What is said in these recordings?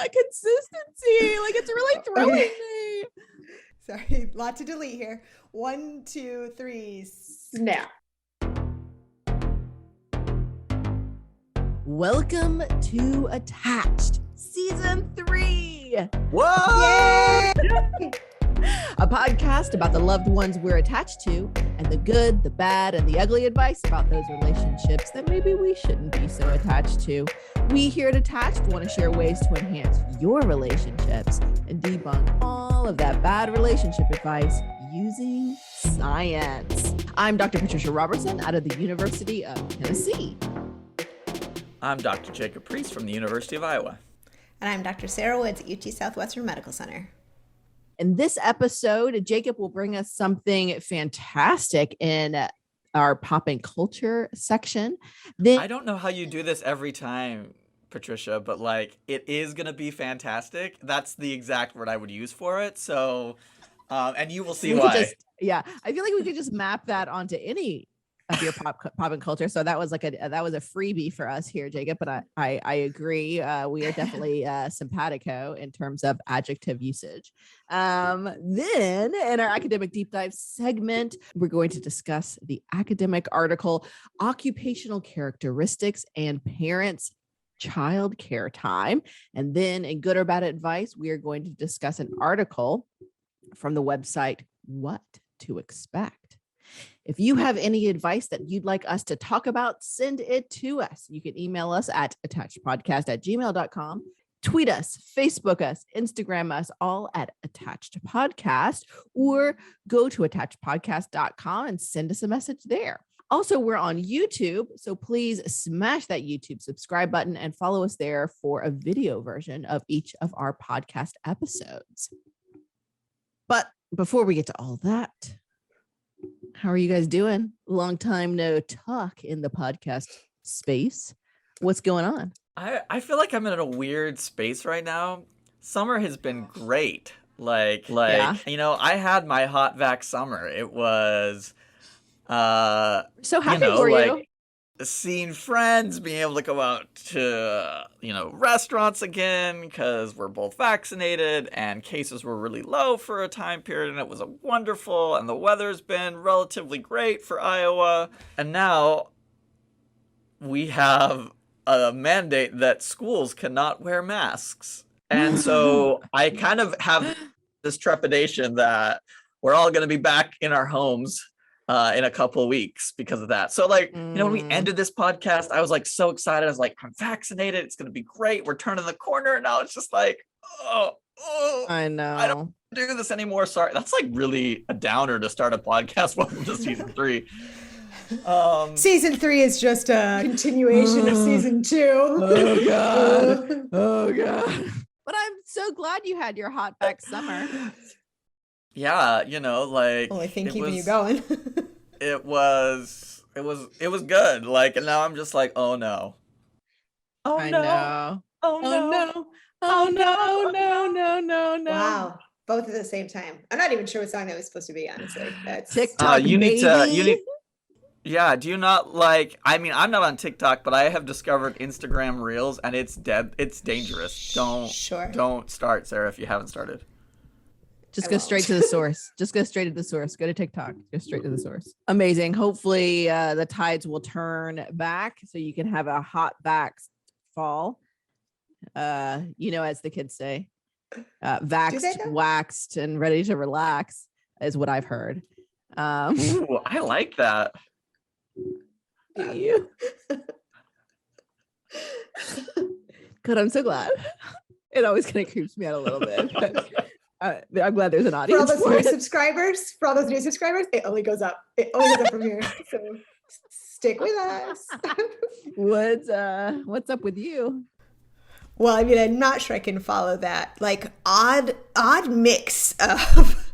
consistency. Like, it's really throwing me. Sorry, lot to delete here. 1, 2, 3, snap. Welcome to Attached, Season 3. Whoa! Yay! A podcast about the loved ones we're attached to and the good, the bad, and the ugly advice about those relationships that maybe we shouldn't be so attached to. We here at Attached want to share ways to enhance your relationships and debunk all of that bad relationship advice using science. I'm Dr. Patricia Robertson out of the University of Tennessee. I'm Dr. Jacob Priest from the University of Iowa. And I'm Dr. Sarah Woods at UT Southwestern Medical Center. In this episode, Jacob will bring us something fantastic in our pop and culture section. I don't know how you do this every time, Patricia, but like, it is going to be fantastic. That's the exact word I would use for it. So, and you will see why. I feel like we could just map that onto any of your pop and culture. So that was like that was a freebie for us here, Jacob. But I agree. We are definitely simpatico in terms of adjective usage. Then in our academic deep dive segment, we're going to discuss the academic article, Occupational Characteristics and Parents' Childcare Time. And then in good or bad advice, we are going to discuss an article from the website What to Expect. If you have any advice that you'd like us to talk about, send it to us. You can email us at attachedpodcast@gmail.com, tweet us, Facebook us, Instagram us, all at Attached Podcast, or go to attachedpodcast.com and send us a message there. Also, we're on YouTube, so please smash that YouTube subscribe button and follow us there for a video version of each of our podcast episodes. But before we get to all that, how are you guys doing? Long time no talk in the podcast space. What's going on? I feel like I'm in a weird space right now. Summer has been great. Yeah. You know, I had my hot vac summer. It was So happy for you. Seeing friends, being able to go out to, restaurants again because we're both vaccinated and cases were really low for a time period, and it was wonderful, and the weather's been relatively great for Iowa. And now we have a mandate that schools cannot wear masks. And so I kind of have this trepidation that we're all going to be back in our homes in a couple of weeks because of that. So when we ended this podcast, I was like so excited. I was like, I'm vaccinated. It's going to be great. We're turning the corner. And now it's just like, I know. I don't do this anymore. Sorry. That's like really a downer to start a podcast. Welcome to season 3. Season 3 is just a continuation of season 2. Oh God. Oh God. But I'm so glad you had your hot back summer. Yeah, only thing keeping you going. It was good. And now I'm just like, oh no. Oh I no. know. Oh no. Oh no. Wow. Both at the same time. I'm not even sure what song that was supposed to be, honestly. That's TikTok. You need to yeah, do you not I'm not on TikTok, but I have discovered Instagram Reels, and it's dangerous. Don't start, Sarah, if you haven't started. Just go straight to the source. Just go straight to the source. Go to TikTok. Go straight to the source. Amazing. Hopefully the tides will turn back so you can have a hot back fall. As the kids say, vaxxed, waxed, and ready to relax is what I've heard. Ooh, I like that. You. Good. I'm so glad. It always kind of creeps me out a little bit. But I'm glad there's an audience. For all those new subscribers, it only goes up. It only goes up from here. So stick with us. What's up with you? Well, I'm not sure I can follow that. Odd mix of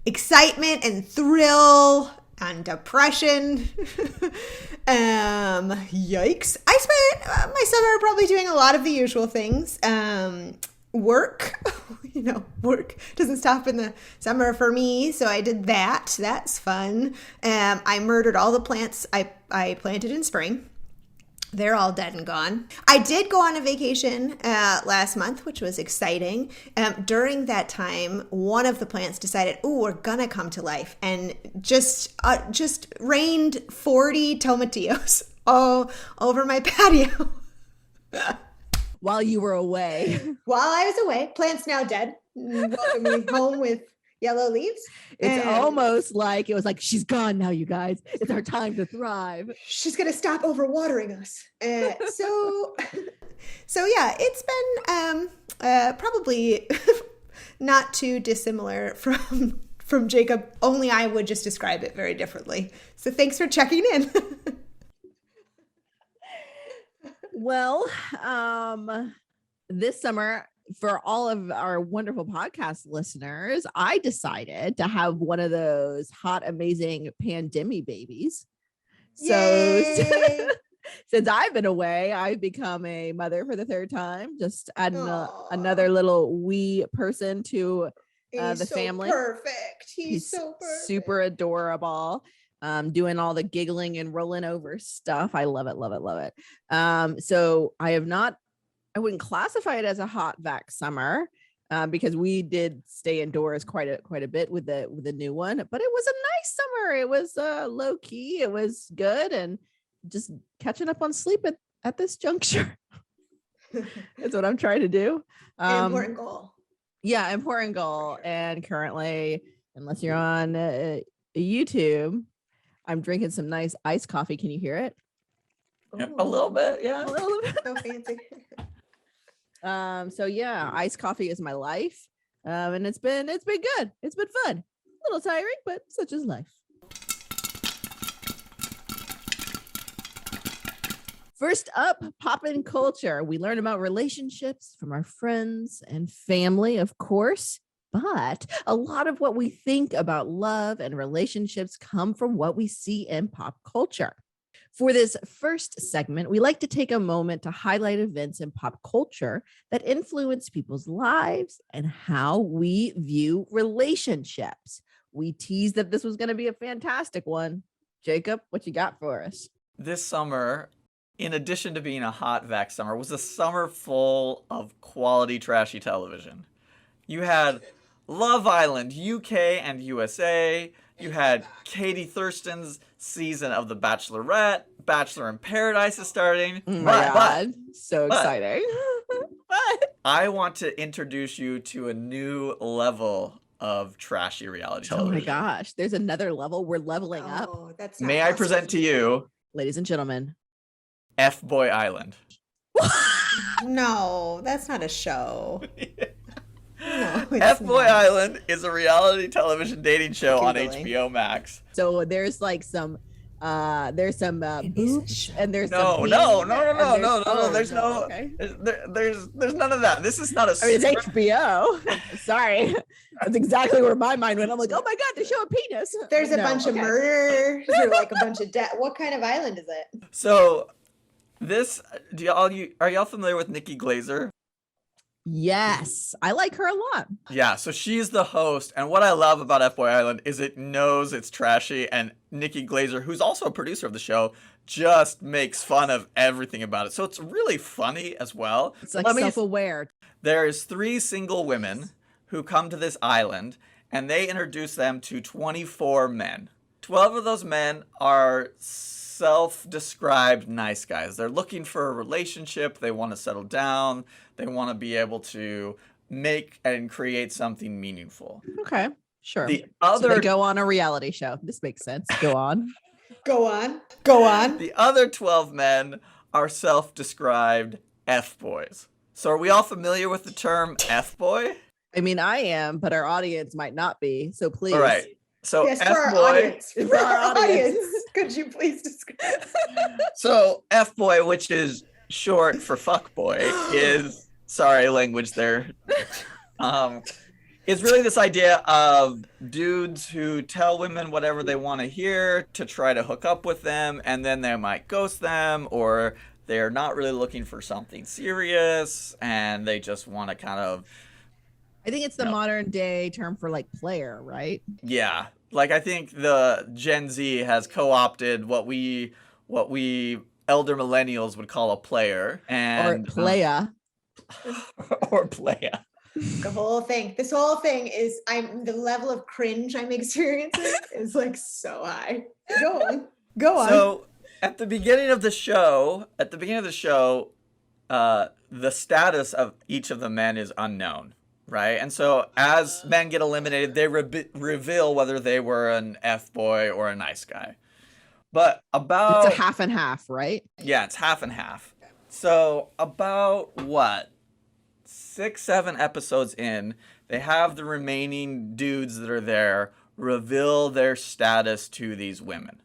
excitement and thrill and depression. Yikes. I spent my summer probably doing a lot of the usual things. Work, work doesn't stop in the summer for me. So I did that. That's fun. I murdered all the plants I planted in spring. They're all dead and gone. I did go on a vacation last month, which was exciting. During that time, one of the plants decided, "Oh, we're gonna come to life," and just rained 40 tomatillos all over my patio. While you were away. While I was away, plant's now dead. Welcome me home with yellow leaves. It's almost like it was like, she's gone now, you guys. It's our time to thrive. She's gonna stop overwatering us. So yeah, it's been probably not too dissimilar from Jacob. Only I would just describe it very differently. So thanks for checking in. Well, this summer, for all of our wonderful podcast listeners, I decided to have one of those hot, amazing pandemic babies. So since I've been away, I've become a mother for the third time, just adding another little wee person to the family. Perfect. He's so perfect. Super adorable. Doing all the giggling and rolling over stuff. I love it, love it, love it. So I wouldn't classify it as a hot vac summer because we did stay indoors quite a bit with the new one, but it was a nice summer. It was low key. It was good, and just catching up on sleep at this juncture. That's what I'm trying to do. Important goal. Yeah, important goal. And currently, unless you're on YouTube, I'm drinking some nice iced coffee. Can you hear it? Yep, a little bit, yeah. A little bit. So fancy. So yeah, iced coffee is my life. And it's been good. It's been fun. A little tiring, but such is life. First up, poppin' culture. We learn about relationships from our friends and family, of course. But a lot of what we think about love and relationships come from what we see in pop culture. For this first segment, we like to take a moment to highlight events in pop culture that influence people's lives and how we view relationships. We teased that this was going to be a fantastic one. Jacob, what you got for us? This summer, in addition to being a hot vac summer, was a summer full of quality trashy television. You had Love Island, UK and USA. You had Katie Thurston's season of The Bachelorette. Bachelor in Paradise is starting. Oh my God. So exciting. But I want to introduce you to a new level of trashy reality television. Oh my gosh. There's another level. We're leveling up. That's May I present to you, ladies and gentlemen, F-Boy Island. No, that's not a show. No, F-Boy Island is a reality television dating show on HBO Max. So there's like some boobs and there's no. There's no. Okay. There's none of that. This is not a. I mean, it's HBO. Sorry, that's exactly where my mind went. I'm like, oh my God, they show a penis. There's a bunch of murders or like a bunch of death. What kind of island is it? So, are y'all familiar with Nikki Glaser? Yes, I like her a lot. Yeah, so she's the host, and what I love about F-Boy Island is it knows it's trashy, and Nikki Glaser, who's also a producer of the show, just makes fun of everything about it. So it's really funny as well. It's like self-aware. There's 3 single women who come to this island, and they introduce them to 24 men. 12 of those men are self-described nice guys. They're looking for a relationship. They want to settle down. They want to be able to make and create something meaningful. Okay, sure. So they go on a reality show. This makes sense. Go on. Go on. The other 12 men are self-described F-boys. So are we all familiar with the term F-boy? I mean, I am, but our audience might not be. So please. All right. So yes, F-boy. For our audience, could you please describe? So F-boy, which is short for fuckboy, is sorry, language there. Is really this idea of dudes who tell women whatever they want to hear to try to hook up with them, and then they might ghost them, or they're not really looking for something serious, and they just want to kind of. I think it's the modern day term for like player, right? Yeah, like I think the Gen Z has co-opted what we elder millennials would call a player, and or playa. or playa. This whole thing is the level of cringe I'm experiencing is like so high. Go on. So at the beginning of the show, the status of each of the men is unknown, right? And so as men get eliminated, they reveal whether they were an F-boy or a nice guy. But about... It's a half and half, right? Yeah, it's half and half. So about 6-7 episodes in, they have the remaining dudes that are there reveal their status to these women,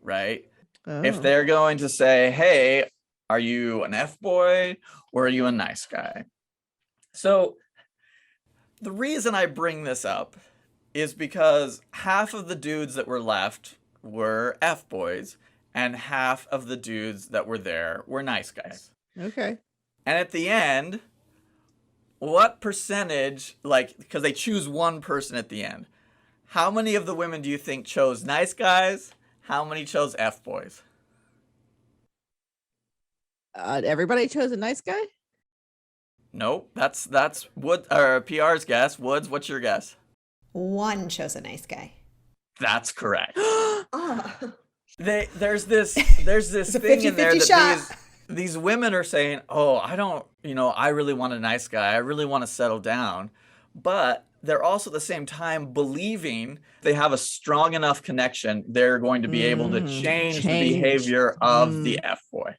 right? Oh. If they're going to say, hey, are you an F-boy or are you a nice guy? So the reason I bring this up is because half of the dudes that were left were F-boys and half of the dudes that were there were nice guys. Okay. And at the end, what percentage, because they choose one person at the end, how many of the women do you think chose nice guys? How many chose F-boys? Everybody chose a nice guy? Nope, that's Wood or PR's guess. Woods, what's your guess? One chose a nice guy. That's correct. Oh. There's this thing in there that these women are saying, oh, I really want a nice guy. I really want to settle down. But they're also at the same time believing they have a strong enough connection, they're going to be able to change the behavior of the F-boy.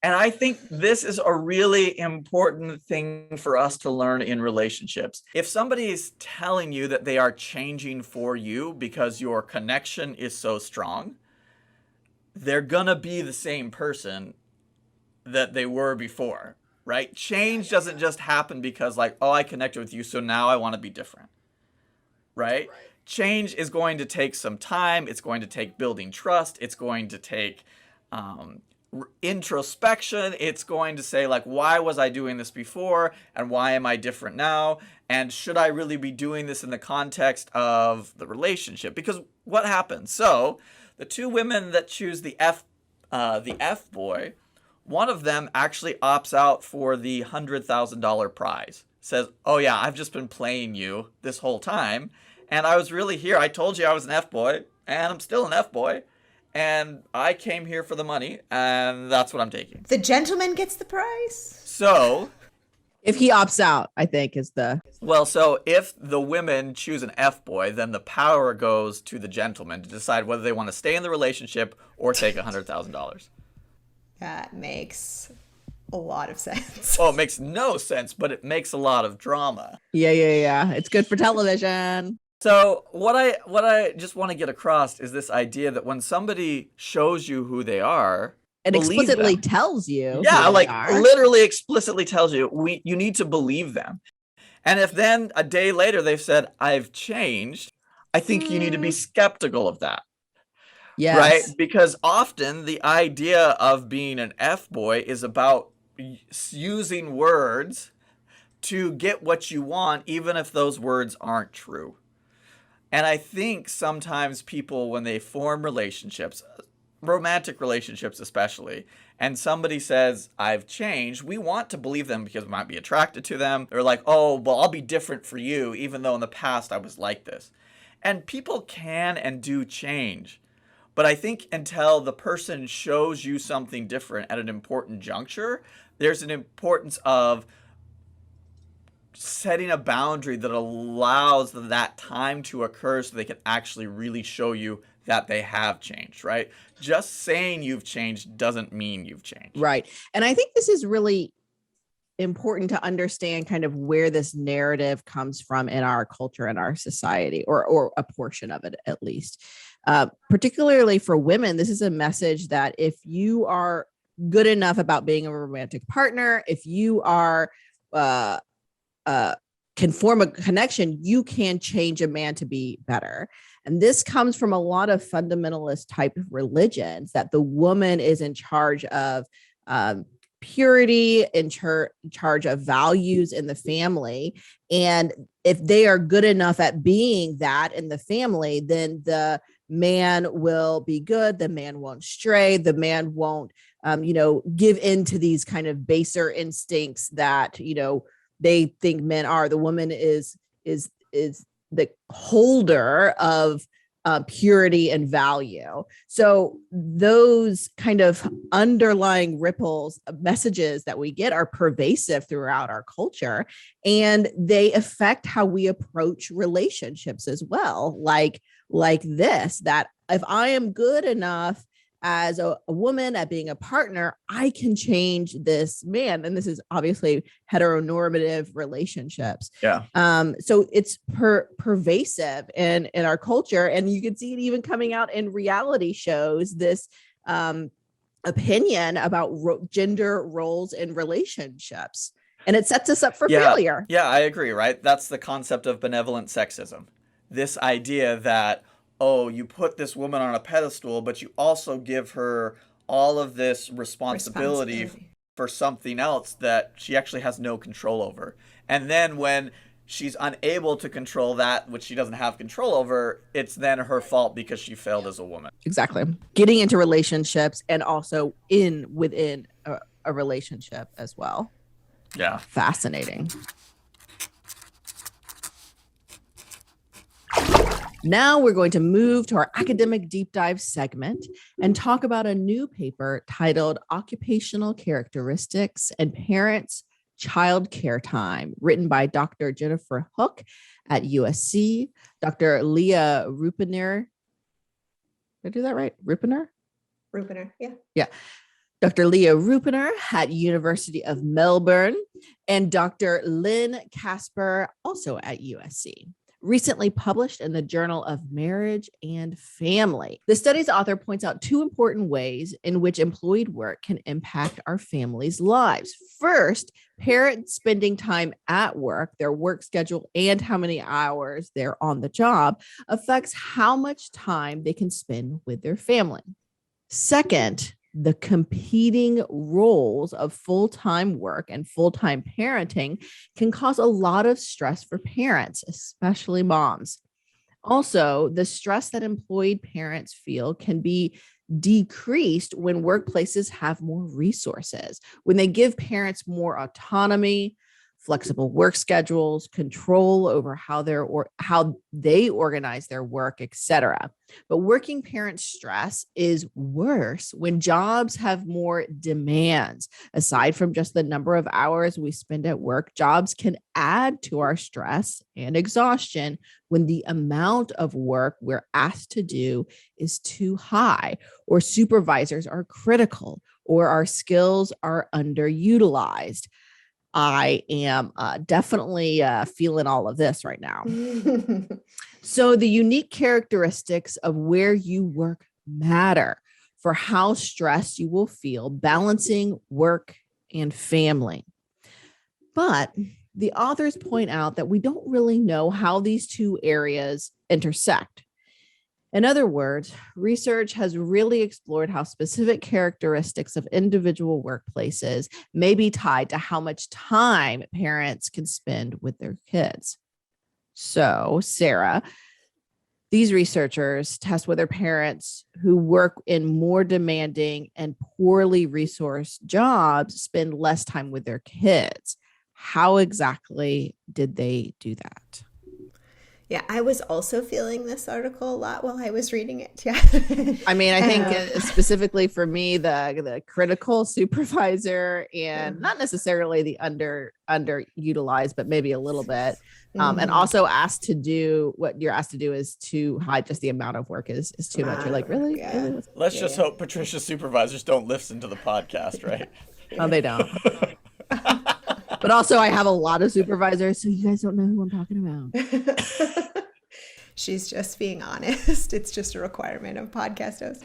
And I think this is a really important thing for us to learn in relationships. If somebody is telling you that they are changing for you because your connection is so strong, they're gonna be the same person that they were before, right? Change doesn't just happen because I connected with you, so now I want to be different, right? Change is going to take some time. It's going to take building trust. It's going to take introspection. It's going to say, why was I doing this before and why am I different now? And should I really be doing this in the context of the relationship? Because what happens? So the two women that choose the F-boy, one of them actually opts out for the $100,000 prize. Says, oh yeah, I've just been playing you this whole time. And I was really here. I told you I was an F-boy and I'm still an F-boy. And I came here for the money, and that's what I'm taking. The gentleman gets the prize? So... if he opts out, I think is the... Well, so if the women choose an F-boy, then the power goes to the gentleman to decide whether they want to stay in the relationship or take $100,000. That makes a lot of sense. Well, it makes no sense, but it makes a lot of drama. Yeah. It's good for television. So what I just want to get across is this idea that when somebody shows you who they are, it explicitly tells you. Yeah, literally explicitly tells you, you need to believe them. And if then a day later they've said, I've changed, I think you need to be skeptical of that. Yes. Right? Because often the idea of being an F-boy is about using words to get what you want, even if those words aren't true. And I think sometimes people, when they form relationships, romantic relationships especially, and somebody says, I've changed, we want to believe them because we might be attracted to them. They're like, oh, well, I'll be different for you, even though in the past I was like this. And people can and do change. But I think until the person shows you something different at an important juncture, there's an importance of setting a boundary that allows that time to occur so they can actually really show you that they have changed, right? Just saying you've changed doesn't mean you've changed. Right. And I think this is really important to understand kind of where this narrative comes from in our culture and our society, or a portion of it, at least. Particularly for women, this is a message that if you are good enough about being a romantic partner, if you are, can form a connection, you can change a man to be better. And this comes from a lot of fundamentalist type of religions, that the woman is in charge of purity, in charge of values in the family. And if they are good enough at being that in the family, then the man will be good, the man won't stray, the man won't, give in to these kind of baser instincts that, they think men are. The woman is the holder of purity and value. So those kind of underlying ripples, messages that we get are pervasive throughout our culture, and they affect how we approach relationships as well. Like this, that if I am good enough as a woman at being a partner, I can change this man. And this is obviously heteronormative relationships. Yeah. So it's pervasive in our culture. And you can see it even coming out in reality shows, this opinion about gender roles in relationships. And it sets us up for failure. Yeah, I agree, right? That's the concept of benevolent sexism. This idea that, oh, you put this woman on a pedestal, but you also give her all of this responsibility for something else that she actually has no control over. And then when she's unable to control that, which she doesn't have control over, it's then her fault because she failed as a woman. Exactly. Getting into relationships and also within a relationship as well. Yeah. Fascinating. Now we're going to move to our academic deep dive segment and talk about a new paper titled Occupational Characteristics and Parents' Childcare Time, written by Dr. Jennifer Hook at USC, Dr. Leah Ruppaner. Did I do that right? Ruppaner, yeah. Yeah. Dr. Leah Ruppaner at University of Melbourne, and Dr. Lynne Casper, also at USC. Recently published in the Journal of Marriage and Family. The study's author points out two important ways in which employed work can impact our families' lives. First, parents spending time at work, their work schedule, and how many hours they're on the job affects how much time they can spend with their family. Second, the competing roles of full-time work and full-time parenting can cause a lot of stress for parents, especially moms. Also, the stress that employed parents feel can be decreased when workplaces have more resources, when they give parents more autonomy, flexible work schedules, control over how they organize their work, etc. But working parent stress is worse when jobs have more demands. Aside from just the number of hours we spend at work, jobs can add to our stress and exhaustion when the amount of work we're asked to do is too high, or supervisors are critical, or our skills are underutilized. I am definitely feeling all of this right now. So the unique characteristics of where you work matter for how stressed you will feel balancing work and family. But the authors point out that we don't really know how these two areas intersect. In other words, research has really explored how specific characteristics of individual workplaces may be tied to how much time parents can spend with their kids. So, Sarah, these researchers test whether parents who work in more demanding and poorly resourced jobs spend less time with their kids. How exactly did they do that? Yeah, I was also feeling this article a lot while I was reading it. Yeah. I mean, I think specifically for me, the critical supervisor and not necessarily the underutilized, but maybe a little bit. And also asked to do what you're asked to do is too high. Just the amount of work is too much. You're like, really? Yeah. Really? Let's just hope Patricia's supervisors don't listen to the podcast, right? Oh, they don't. But also, I have a lot of supervisors, so you guys don't know who I'm talking about. She's just being honest. It's just a requirement of podcast hosts.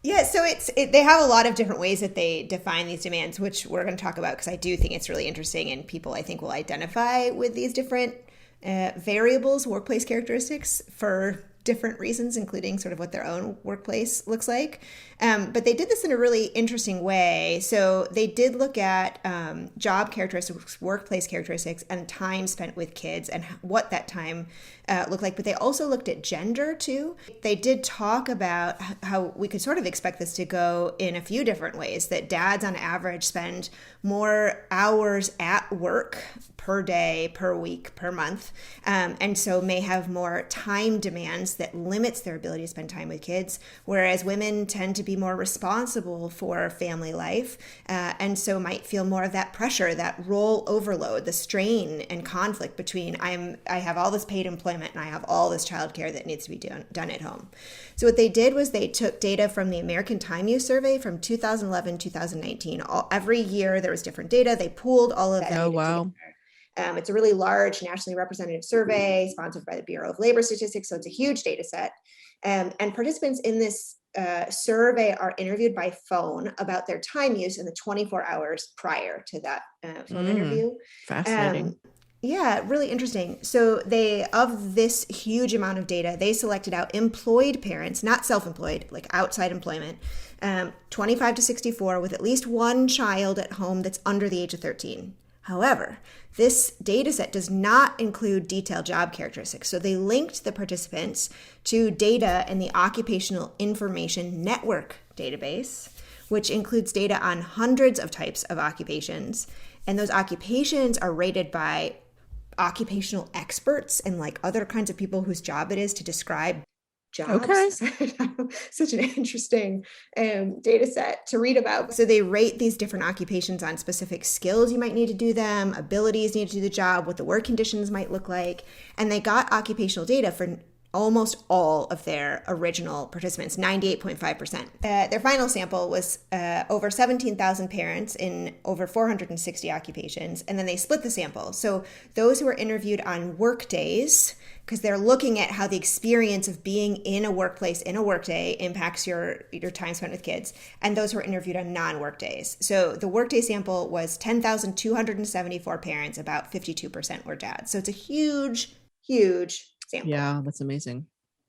Yeah, so they have a lot of different ways that they define these demands, which we're going to talk about because I do think it's really interesting, and people I think will identify with these different variables, workplace characteristics for different reasons, including sort of what their own workplace looks like. But they did this in a really interesting way. So they did look at job characteristics, workplace characteristics, and time spent with kids and what that time looked like. But they also looked at gender too. They did talk about how we could sort of expect this to go in a few different ways, that dads on average spend more hours at work per day, per week, per month, and so may have more time demands that limits their ability to spend time with kids, whereas women tend to be more responsible for family life, and so might feel more of that pressure, that role overload, the strain and conflict between I have all this paid employment and I have all this childcare that needs to be done at home. So what they did was they took data from the American Time Use Survey from 2011, 2019. Every year there was different data. They pooled all of that data together. It's a really large nationally representative survey sponsored by the Bureau of Labor Statistics, so it's a huge data set. And participants in this survey are interviewed by phone about their time use in the 24 hours prior to that phone interview. Fascinating. Yeah, really interesting. So of this huge amount of data, they selected out employed parents, not self-employed, like outside employment, 25 to 64 with at least one child at home that's under the age of 13. However, this data set does not include detailed job characteristics. So they linked the participants to data in the Occupational Information Network database, which includes data on hundreds of types of occupations. And those occupations are rated by occupational experts and like other kinds of people whose job it is to describe jobs. Okay. Such an interesting data set to read about. So they rate these different occupations on specific skills you might need to do them, abilities needed to do the job, what the work conditions might look like. And they got occupational data for almost all of their original participants, 98.5%. Their final sample was over 17,000 parents in over 460 occupations, and then they split the sample. So those who were interviewed on work days, because they're looking at how the experience of being in a workplace in a workday impacts your time spent with kids, and those who were interviewed on non-work days. So the workday sample was 10,274 parents, about 52% were dads. So it's a huge, huge sample. Yeah, that's amazing.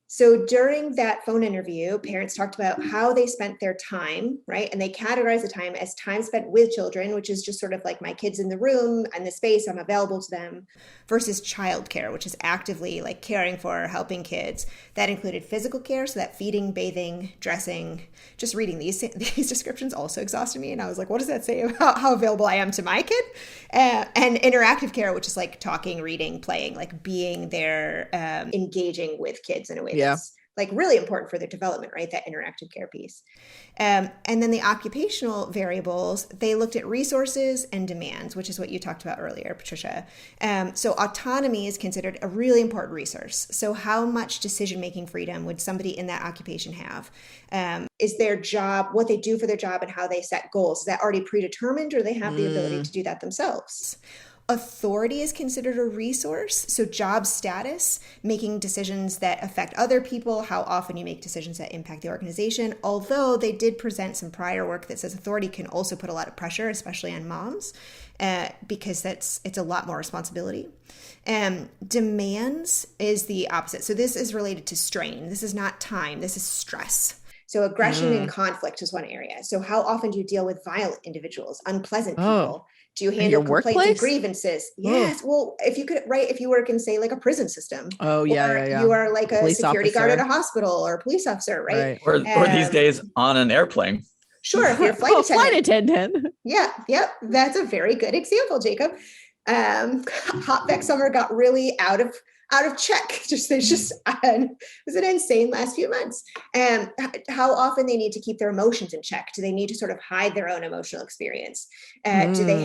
So during that phone interview, parents talked about how they spent their time, right? And they categorized the time as time spent with children, which is just sort of like my kids in the room and the space, I'm available to them, versus childcare, which is actively like caring for, helping kids. That included physical care, so that feeding, bathing, dressing. Just reading these descriptions also exhausted me. And I was like, what does that say about how available I am to my kid? And interactive care, which is like talking, reading, playing, like being there, engaging with kids in a way that's like really important for their development, right? That interactive care piece. And then the occupational variables, they looked at resources and demands, which is what you talked about earlier, Patricia. So autonomy is considered a really important resource. So how much decision-making freedom would somebody in that occupation have? Is their job, what they do for their job and how they set goals, is that already predetermined, or they have the ability to do that themselves? Authority is considered a resource. So job status, making decisions that affect other people, how often you make decisions that impact the organization. Although they did present some prior work that says authority can also put a lot of pressure, especially on moms, because it's a lot more responsibility. Demands is the opposite. So this is related to strain. This is not time. This is stress. So aggression and conflict is one area. So how often do you deal with violent individuals, unpleasant people? Do you handle complaints and grievances? Yes. Well, if you work in, say, like a prison system. Oh, yeah. You are like a security guard at a hospital or a police officer, right? Or these days on an airplane. Sure. If you're a flight attendant. Yeah. Yep. That's a very good example, Jacob. Hotback summer got really out of check. It was an insane last few months. And how often they need to keep their emotions in check? Do they need to sort of hide their own emotional experience? Do they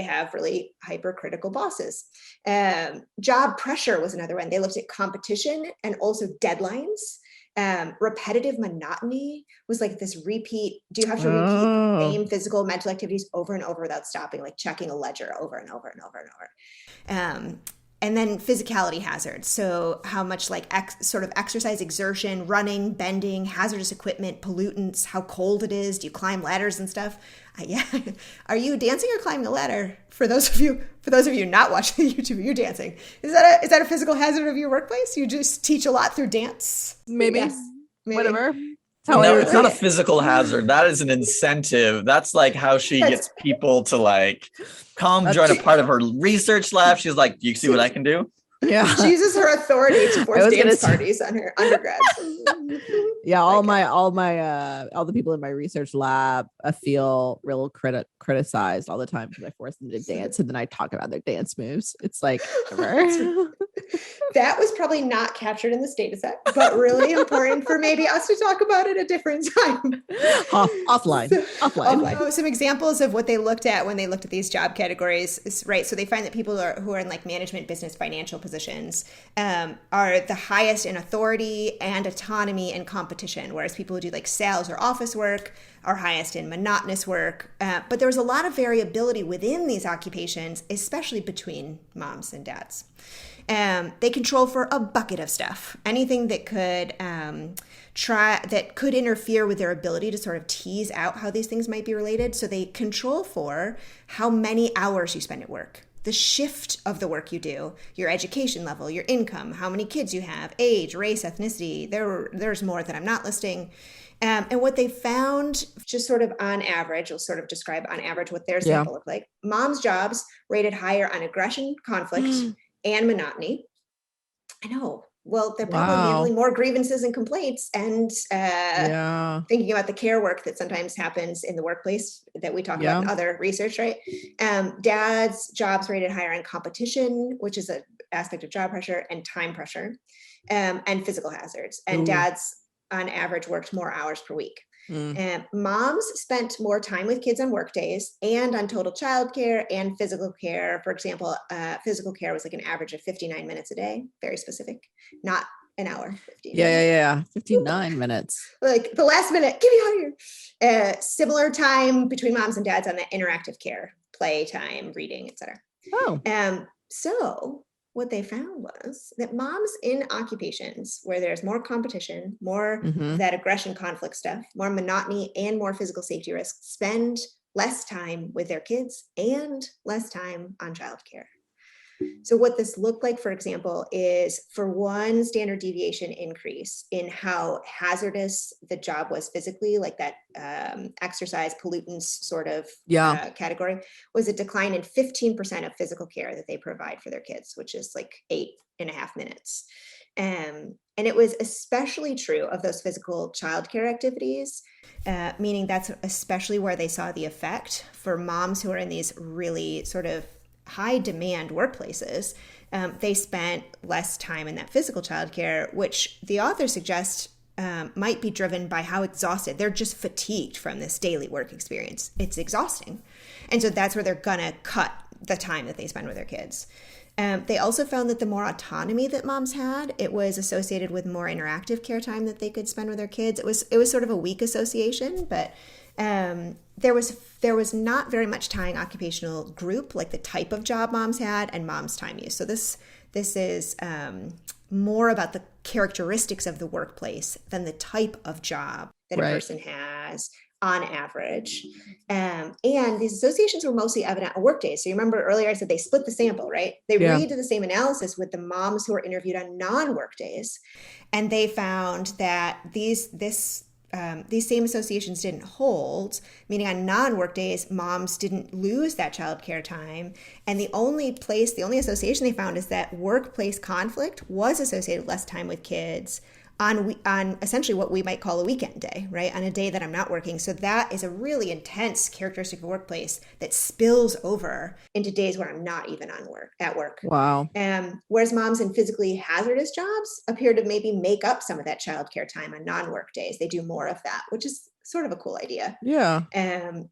have really hypercritical bosses? Job pressure was another one. They looked at competition and also deadlines. Repetitive monotony was like this repeat. Do you have to repeat the same physical, mental activities over and over without stopping, like checking a ledger over and over and over and over? And then physicality hazards. So how much like sort of exercise, exertion, running, bending, hazardous equipment, pollutants, how cold it is. Do you climb ladders and stuff? Yeah. Are you dancing or climbing a ladder? For those of you not watching YouTube, you're dancing. Is that a physical hazard of your workplace? You just teach a lot through dance? Maybe. Yes, maybe. Whatever. No, it's not a physical hazard. That is an incentive. That's like how she gets people to like come join a part of her research lab. She's like, do you see what I can do? Yeah. She uses her authority to force dance parties on her undergrads. Yeah, all the people in my research lab feel real criticized all the time because I force them to dance and then I talk about their dance moves. It's like that was probably not captured in this data set, but really important for maybe us to talk about at a different time. Offline. Some examples of what they looked at when they looked at these job categories is, right. So they find that people who are in like management, business, financial positions are the highest in authority and autonomy and competition, whereas people who do like sales or office work are highest in monotonous work. But there was a lot of variability within these occupations, especially between moms and dads. They control for a bucket of stuff, anything that could interfere with their ability to sort of tease out how these things might be related. So they control for how many hours you spend at work, the shift of the work you do, your education level, your income, how many kids you have, age, race, ethnicity. There's more that I'm not listing. And what they found, just sort of on average, we'll sort of describe on average what their sample looked like. Moms' jobs rated higher on aggression, conflict, and monotony. I know. Well, they're probably handling more grievances and complaints and thinking about the care work that sometimes happens in the workplace that we talk about in other research, right? Dad's jobs rated higher on competition, which is an aspect of job pressure, and time pressure, and physical hazards. And dads, on average, worked more hours per week. Moms spent more time with kids on work days and on total childcare and physical care. For example, physical care was like an average of 59 minutes a day, very specific, not an hour. 59 minutes. Like the last minute, get me out of here. Similar time between moms and dads on the interactive care, play time, reading, etc. So what they found was that moms in occupations where there's more competition, more of that aggression, conflict stuff, more monotony, and more physical safety risks, spend less time with their kids and less time on childcare. So what this looked like, for example, is for one standard deviation increase in how hazardous the job was physically, like that exercise pollutants sort of category, was a decline in 15% of physical care that they provide for their kids, which is like 8.5 minutes. And it was especially true of those physical childcare activities, meaning that's especially where they saw the effect for moms who are in these really sort of high demand workplaces. They spent less time in that physical childcare, which the authors suggest might be driven by how exhausted. They're just fatigued from this daily work experience. It's exhausting. And so that's where they're gonna cut the time that they spend with their kids. They also found that the more autonomy that moms had, it was associated with more interactive care time that they could spend with their kids. It was sort of a weak association, but there was not very much tying occupational group, like the type of job moms had, and mom's time use. So this is more about the characteristics of the workplace than the type of job that a person has on average. And these associations were mostly evident on work days. So you remember earlier I said they split the sample, right? They redid the same analysis with the moms who were interviewed on non-work days. And they found that these same associations didn't hold, meaning on non-work days, moms didn't lose that childcare time. And the only association they found is that workplace conflict was associated with less time with kids on essentially what we might call a weekend day, right? On a day that I'm not working. So that is a really intense characteristic of workplace that spills over into days where I'm not even at work. Wow. Whereas moms in physically hazardous jobs appear to maybe make up some of that childcare time on non-work days. They do more of that, which is sort of a cool idea. Yeah.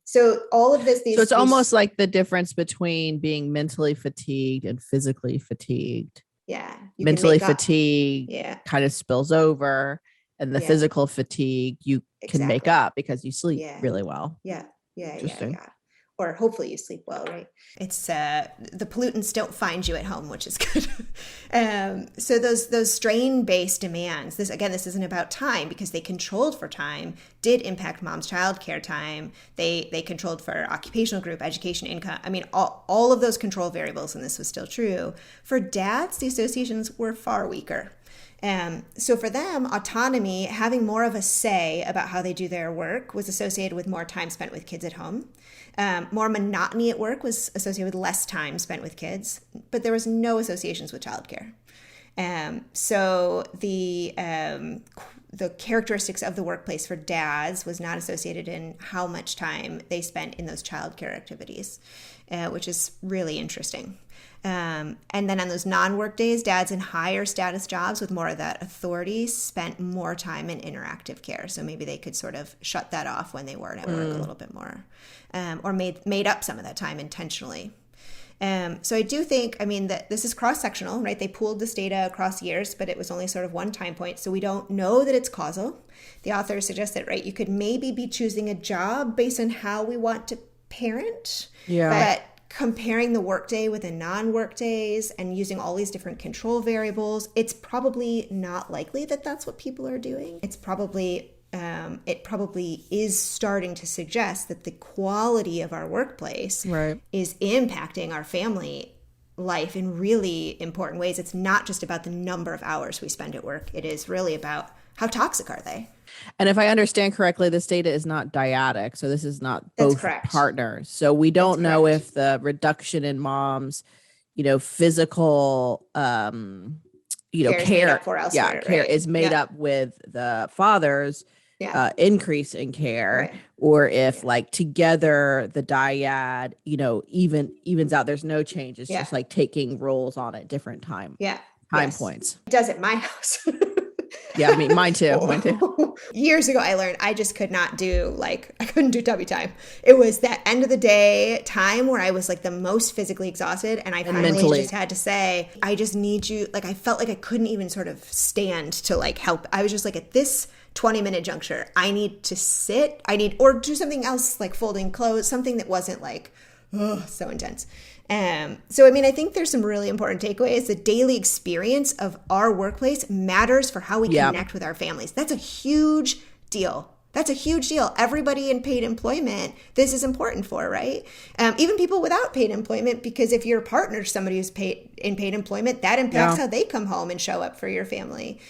So all of this, so it's almost like the difference between being mentally fatigued and physically fatigued. Yeah. Mentally fatigued kind of spills over, and the physical fatigue you can make up because you sleep really well. Yeah. or hopefully you sleep well, right? It's the pollutants don't find you at home, which is good. So those strain-based demands, this isn't about time, because they controlled for time, did impact mom's childcare time. They controlled for occupational group, education, income. I mean, all of those control variables, and this was still true. For dads, the associations were far weaker. So for them, autonomy, having more of a say about how they do their work, was associated with more time spent with kids at home. More monotony at work was associated with less time spent with kids, but there was no associations with childcare. So the characteristics of the workplace for dads was not associated in how much time they spent in those childcare activities, which is really interesting. And then on those non-work days, dads in higher status jobs with more of that authority spent more time in interactive care. So maybe they could sort of shut that off when they weren't at work a little bit more, or made up some of that time intentionally. So I do think, that this is cross-sectional, right? They pooled this data across years, but it was only sort of one time point. So we don't know that it's causal. The authors suggest that, right, you could maybe be choosing a job based on how we want to parent. Yeah. But comparing the workday with the non-work days and using all these different control variables, it's probably not likely that that's what people are doing. It's probably it probably is starting to suggest that the quality of our workplace is impacting our family life in really important ways. It's not just about the number of hours we spend at work. It is really about how toxic are they. And if I understand correctly, this data is not dyadic. So this is not both partners. So we don't know if the reduction in moms, physical, care is made up with the father's increase in care, or if together the dyad, evens out. There's no change. It's just taking roles on at different time points. It does at my house. Yeah, mine too. Years ago, I learned I just could not do, I couldn't do tubby time. It was that end of the day time where I was the most physically exhausted. And I finally just had to say, I just need you. I felt like I couldn't even sort of stand to help. I was just at this 20-minute juncture, I need to sit. Or do something else, folding clothes, something that wasn't so intense. So, I think there's some really important takeaways. The daily experience of our workplace matters for how we connect with our families. That's a huge deal. Everybody in paid employment, this is important for, right? Even people without paid employment, because if your partner is somebody who's in paid employment, that impacts how they come home and show up for your family.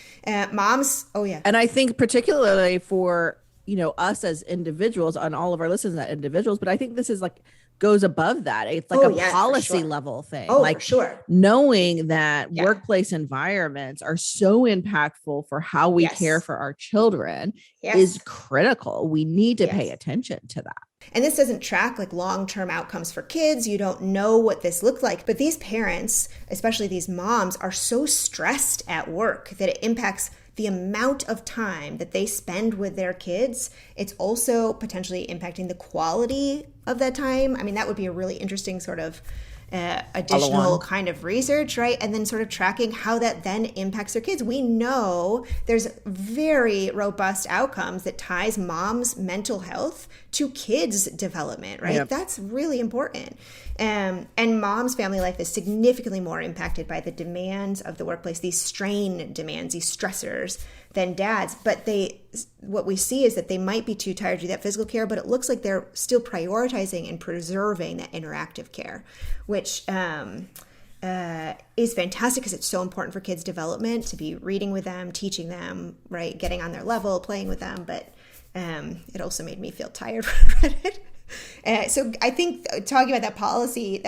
Moms, And I think particularly for, us as individuals, on all of our listeners as individuals, but I think this is goes above that. It's a policy level thing. Knowing that workplace environments are so impactful for how we care for our children is critical. We need to pay attention to that. And this doesn't track long-term outcomes for kids. You don't know what this looks like. But these parents, especially these moms, are so stressed at work that it impacts the amount of time that they spend with their kids. It's also potentially impacting the quality of that time. That would be a really interesting sort of additional kind of research, right? And then sort of tracking how that then impacts their kids. We know there's very robust outcomes that ties mom's mental health to kids' development, right? That's really important. And mom's family life is significantly more impacted by the demands of the workplace, these strain demands, these stressors, than dads. But what we see is that they might be too tired to do that physical care, but it looks like they're still prioritizing and preserving that interactive care, which is fantastic because it's so important for kids' development to be reading with them, teaching them, right, getting on their level, playing with them. But it also made me feel tired when I read it. So I think talking about that policy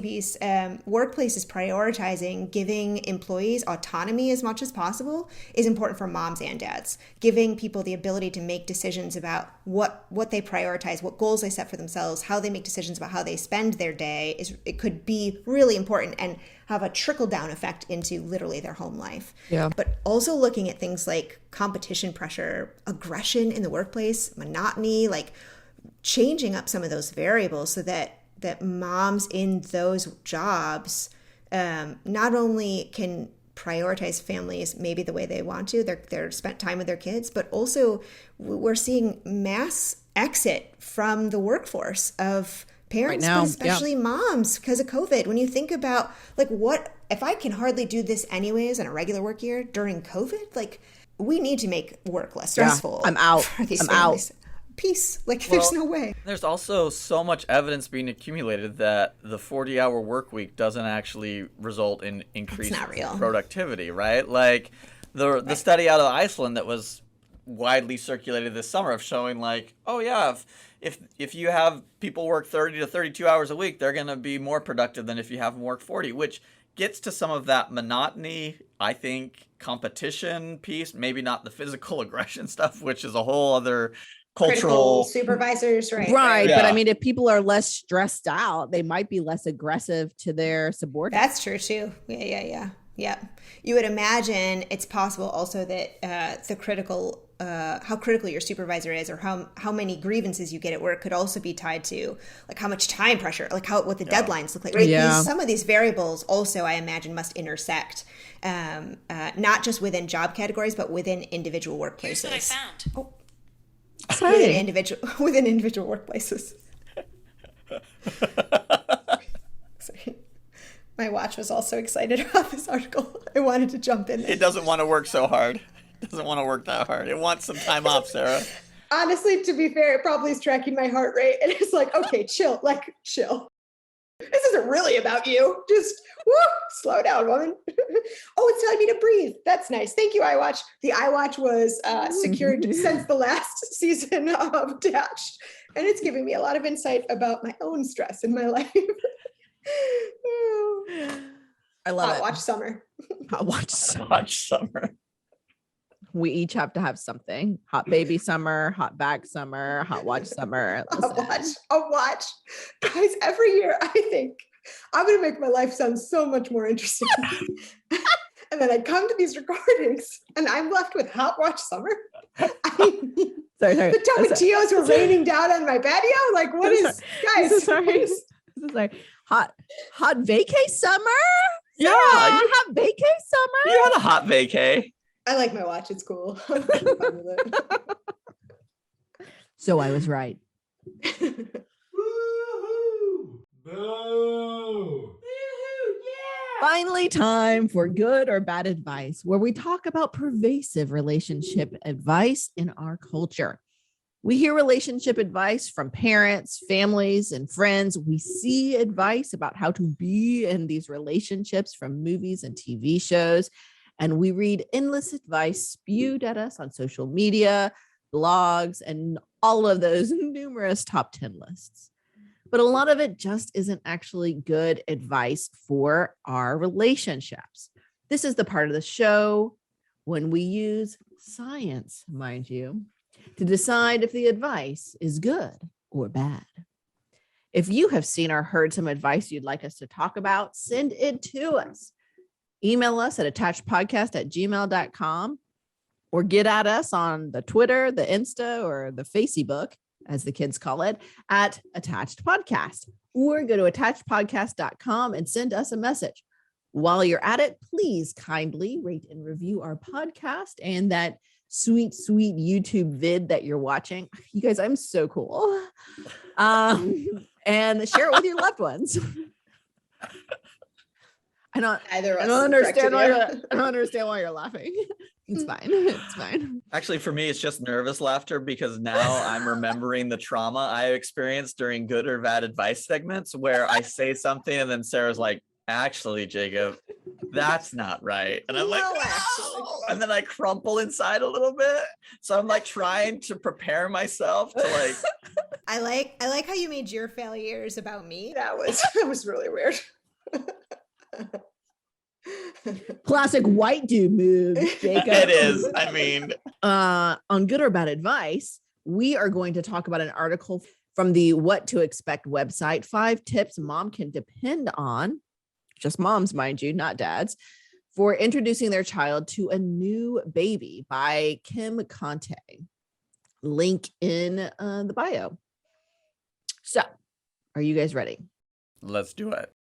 piece, workplaces prioritizing giving employees autonomy as much as possible is important for moms and dads. Giving people the ability to make decisions about what they prioritize, what goals they set for themselves, how they make decisions about how they spend their day, it could be really important and have a trickle-down effect into literally their home life. Yeah. But also looking at things like competition pressure, aggression in the workplace, monotony, changing up some of those variables so that moms in those jobs not only can prioritize families maybe the way they want to, they're spent time with their kids, but also we're seeing mass exit from the workforce of parents, now, but especially moms because of COVID. When you think about like, what if I can hardly do this anyways in a regular work year during COVID? Like, we need to make work less stressful. I'm out. For these I'm families. Peace. Like, there's no way. There's also so much evidence being accumulated that the 40-hour work week doesn't actually result in increased productivity, right? Like the study out of Iceland that was widely circulated this summer of showing like, oh yeah, if you have people work 30 to 32 hours a week, they're going to be more productive than if you have them work 40, which gets to some of that monotony, I think, competition piece, maybe not the physical aggression stuff, which is a whole other cultural supervisors, right? Yeah. But I mean, if people are less stressed out, they might be less aggressive to their subordinates. That's true too. Yeah. You would imagine it's possible also that the critical, how critical your supervisor is, or how many grievances you get at work could also be tied to like how much time pressure, like what the deadlines look like. Right? Some of these variables also, I imagine, must intersect, not just within job categories, but within individual workplaces. Here's what I found. Oh. Within individual workplaces. Sorry. My watch was also excited about this article. I wanted to jump in there. It doesn't want to work so hard. It doesn't want to work that hard. It wants some time off, Sarah. Honestly, to be fair, it probably is tracking my heart rate. And it's like, okay, chill. This isn't really about you. Just slow down, woman. Oh, it's telling me to breathe. That's nice. Thank you, iWatch. The iWatch was secured since the last season of Detached. And it's giving me a lot of insight about my own stress in my life. I love it. Hot watch summer. We each have to have something. Hot baby summer, hot back summer, hot watch summer. A watch. Guys, every year I think I'm going to make my life sound so much more interesting. And then I come to these recordings and I'm left with hot watch summer. The tomatillos were raining down on my patio. Like, what is, guys? Sorry. Hot vacay summer? Yeah. Hot vacay summer? You had a hot vacay. I like my watch. It's cool. I'm fine with it. So I was right. Boo! Finally, time for good or bad advice, where we talk about pervasive relationship advice in our culture. We hear relationship advice from parents, families, and friends. We see advice about how to be in these relationships from movies and TV shows. And we read endless advice spewed at us on social media, blogs, and all of those numerous top 10 lists. But a lot of it just isn't actually good advice for our relationships. This is the part of the show when we use science, mind you, to decide if the advice is good or bad. If you have seen or heard some advice you'd like us to talk about, send it to us. Email us at attachedpodcast@gmail.com or get at us on the Twitter, the Insta, or the Facebook, as the kids call it, at Attached Podcast, or go to attachedpodcast.com and send us a message. While you're at it, please kindly rate and review our podcast and that sweet YouTube vid that you're watching. You guys, I'm so cool. And share it with your loved ones. I don't understand why you're laughing. It's fine. It's fine. Actually, for me, it's just nervous laughter because now I'm remembering the trauma I experienced during good or bad advice segments where I say something and then Sarah's like, actually, Jacob, that's not right. And I'm like, no! And then I crumple inside a little bit. So I'm like trying to prepare myself to like. I like how you made your failures about me. That was really weird. Classic white dude move, Jacob. It is. I mean, on good or bad advice, we are going to talk about an article from the What to Expect website, 5 tips mom can depend on, just moms, mind you, not dads, for introducing their child to a new baby by Kim Conte. Link in the bio. So, are you guys ready? Let's do it.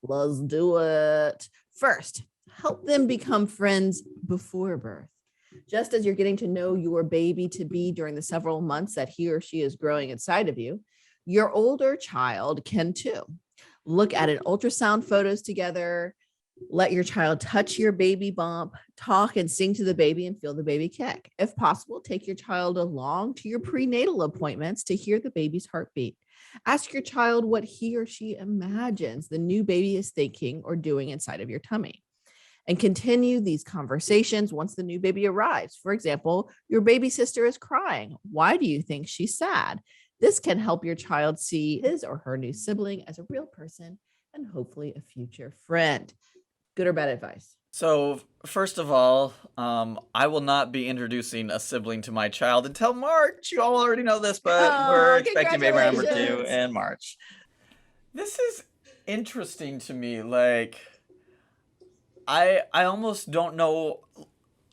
Let's do it. First, help them become friends before birth. Just as you're getting to know your baby to be during the several months that he or she is growing inside of you, Your older child can too. Look at an ultrasound photos together. Let your child touch your baby bump, talk and sing to the baby and feel the baby kick. If possible, take your child along to your prenatal appointments to hear the baby's heartbeat. Ask your child what he or she imagines the new baby is thinking or doing inside of your tummy. And continue these conversations once the new baby arrives. For example, your baby sister is crying. Why do you think she's sad? This can help your child see his or her new sibling as a real person and hopefully a future friend. Good or bad advice? So, first of all, I will not be introducing a sibling to my child until March. You all already know this, but we're expecting baby number 2 in March. This is interesting to me. Like, I almost don't know.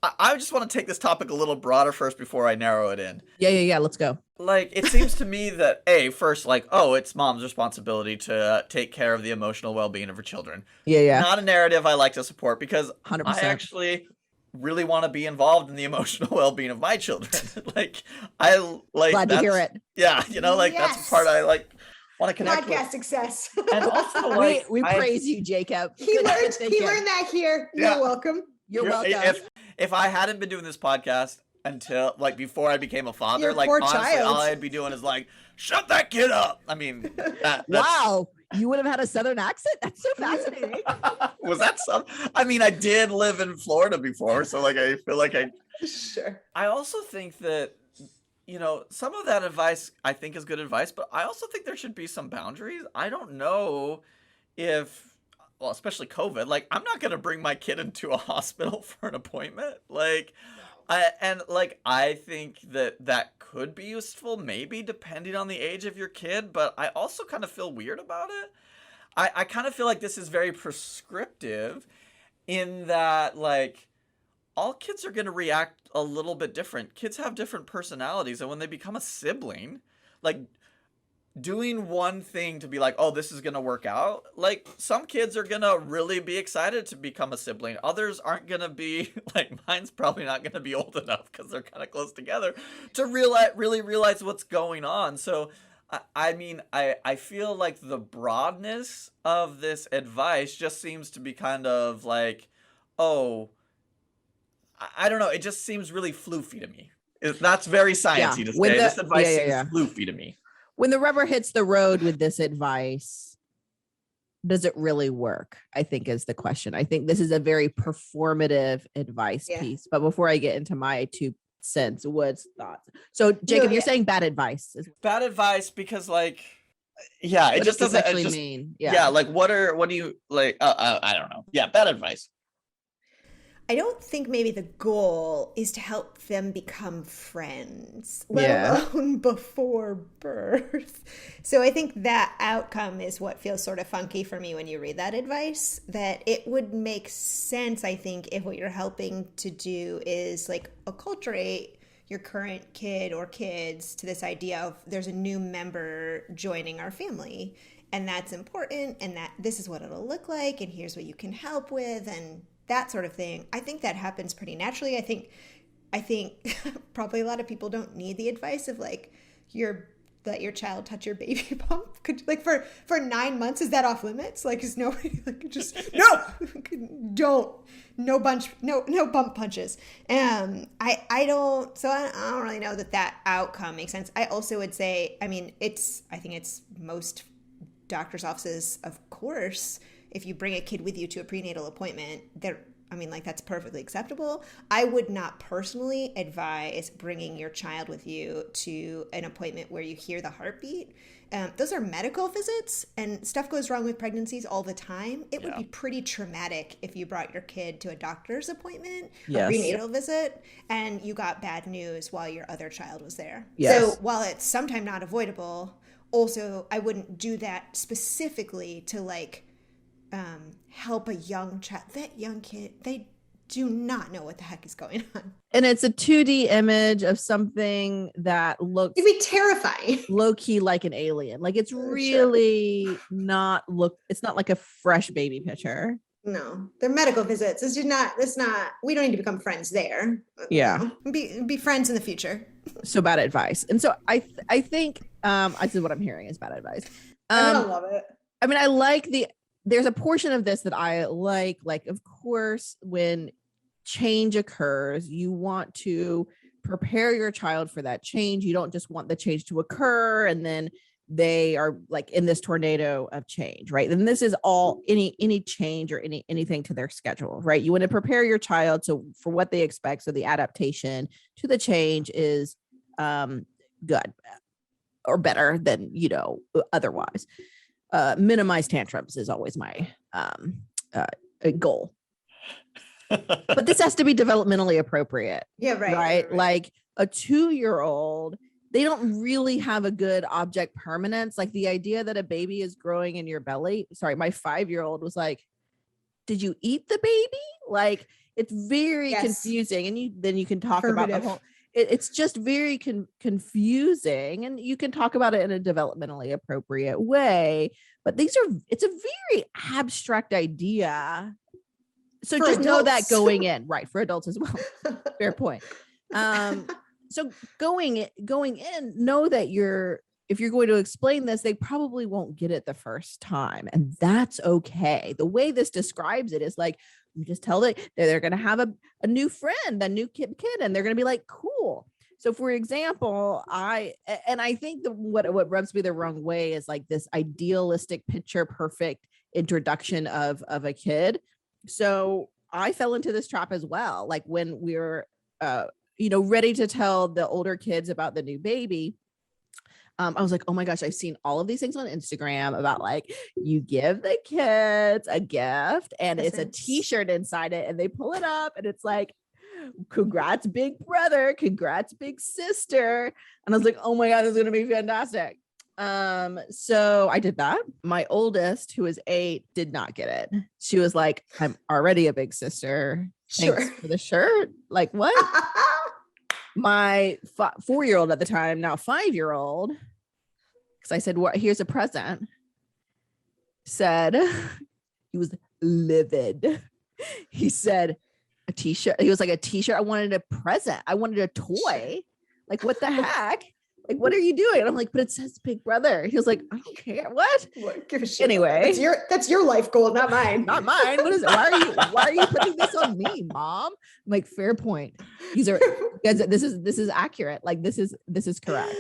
I just want to take this topic a little broader first before I narrow it in. Yeah. Let's go. Like, it seems to me that, first, like, it's mom's responsibility to take care of the emotional well-being of her children. Yeah. Not a narrative I like to support because 100%. I actually really want to be involved in the emotional well-being of my children. Glad to hear it. Yeah, that's the part I like want to connect Podcast with. success. And also, like, we praise you, Jacob. He learned that here. Yeah. You're welcome. You're welcome. If I hadn't been doing this podcast until, like, before I became a father, Your like, poor honestly, child. all I'd be doing is like, shut that kid up. I mean, that's, wow, you would have had a Southern accent? That's so fascinating. was that some? I mean, I did live in Florida before, so like, I feel like Sure. I also think that, some of that advice I think is good advice, but I also think there should be some boundaries. I don't know if, well, especially COVID, like, I'm not going to bring my kid into a hospital for an appointment. Like, I think that could be useful, maybe depending on the age of your kid, but I also kind of feel weird about it. I kind of feel like this is very prescriptive in that, like, all kids are going to react a little bit different. Kids have different personalities, and when they become a sibling, like, doing one thing to be like, oh, this is going to work out, like, some kids are going to really be excited to become a sibling. Others aren't going to be, like, mine's probably not going to be old enough because they're kind of close together to really realize what's going on. So, I mean, I feel like the broadness of this advice just seems to be kind of like, oh, I don't know. It just seems really floofy to me. That's very sciencey to say. This advice seems floofy to me. When the rubber hits the road with this advice, does it really work? I think is the question. I think this is a very performative advice piece. But before I get into my 2 cents, what's thoughts? So, Jacob, you're saying bad advice. Bad advice because, like, it just doesn't actually mean. Yeah, like, what do you, like, I don't know. Yeah, bad advice. I don't think maybe the goal is to help them become friends, let alone before birth. So I think that outcome is what feels sort of funky for me when you read that advice, that it would make sense, I think, if what you're helping to do is, like, acculturate your current kid or kids to this idea of there's a new member joining our family, and that's important, and that this is what it'll look like, and here's what you can help with, and that sort of thing. I think that happens pretty naturally. I think probably a lot of people don't need the advice of, like, let your child touch your baby bump. Like, for 9 months, is that off limits? Like, is nobody, like, just no bump punches. I don't really know that outcome makes sense. I also would say, I mean, I think it's most doctors' offices, of course, if you bring a kid with you to a prenatal appointment, that's perfectly acceptable. I would not personally advise bringing your child with you to an appointment where you hear the heartbeat. Those are medical visits, and stuff goes wrong with pregnancies all the time. It would be pretty traumatic if you brought your kid to a doctor's appointment, a prenatal visit, and you got bad news while your other child was there. Yes. So while it's sometimes not avoidable, also I wouldn't do that specifically to, like, help a young child. That young kid, they do not know what the heck is going on. And it's a 2D image of something that looks, it'd be terrifying, low key, like an alien. Like, it's really it's not like a fresh baby picture. No, they're medical visits. It's not, we don't need to become friends there. Yeah. Be friends in the future. So bad advice. And so I think This is what I'm hearing is bad advice. I love it. I mean, I like there's a portion of this that I like, of course, when change occurs, you want to prepare your child for that change. You don't just want the change to occur and then they are like in this tornado of change, right? And this is all any change or anything to their schedule, right? You want to prepare your child for what they expect. So the adaptation to the change is good or better than, otherwise. Minimize tantrums is always my goal. But this has to be developmentally appropriate. Yeah, right. Like a 2-year-old, they don't really have a good object permanence. Like the idea that a baby is growing in your belly. Sorry, my 5-year-old was like, "Did you eat the baby?" Like it's very confusing. And then you can talk about the whole. It's just very confusing, and you can talk about it in a developmentally appropriate way. But it's a very abstract idea. So just know that going in, right, for adults as well. Fair point. So going in, know that if you're going to explain this, they probably won't get it the first time, and that's okay. The way this describes it is like, you just tell them they're going to have a new friend, a new kid, and they're going to be like, cool. So for example, I think what rubs me the wrong way is like this idealistic picture perfect introduction of a kid. So I fell into this trap as well. Like when we were, ready to tell the older kids about the new baby, I was like, oh my gosh, I've seen all of these things on Instagram about like you give the kids a gift and it's a t-shirt inside it and they pull it up and it's like, congrats, big brother, congrats, big sister. And I was like, oh my God, this is going to be fantastic. So I did that. My oldest, who is 8, did not get it. She was like, I'm already a big sister. Thanks for the shirt. Like what? My 4-year-old at the time, now 5-year-old, because I said, "What? Here's a present." Said he was livid. He said, "A t-shirt." He was like, "A t-shirt. I wanted a present. I wanted a toy. Like, what the heck? Like, what are you doing?" And I'm like, "But it says Big Brother." He was like, "I don't care. What? Give a shit. Anyway, that's your life goal, not mine. Not mine. What is it? Why are you putting this on me, Mom?" I'm like, fair point. These are guys. This is accurate. Like this is correct.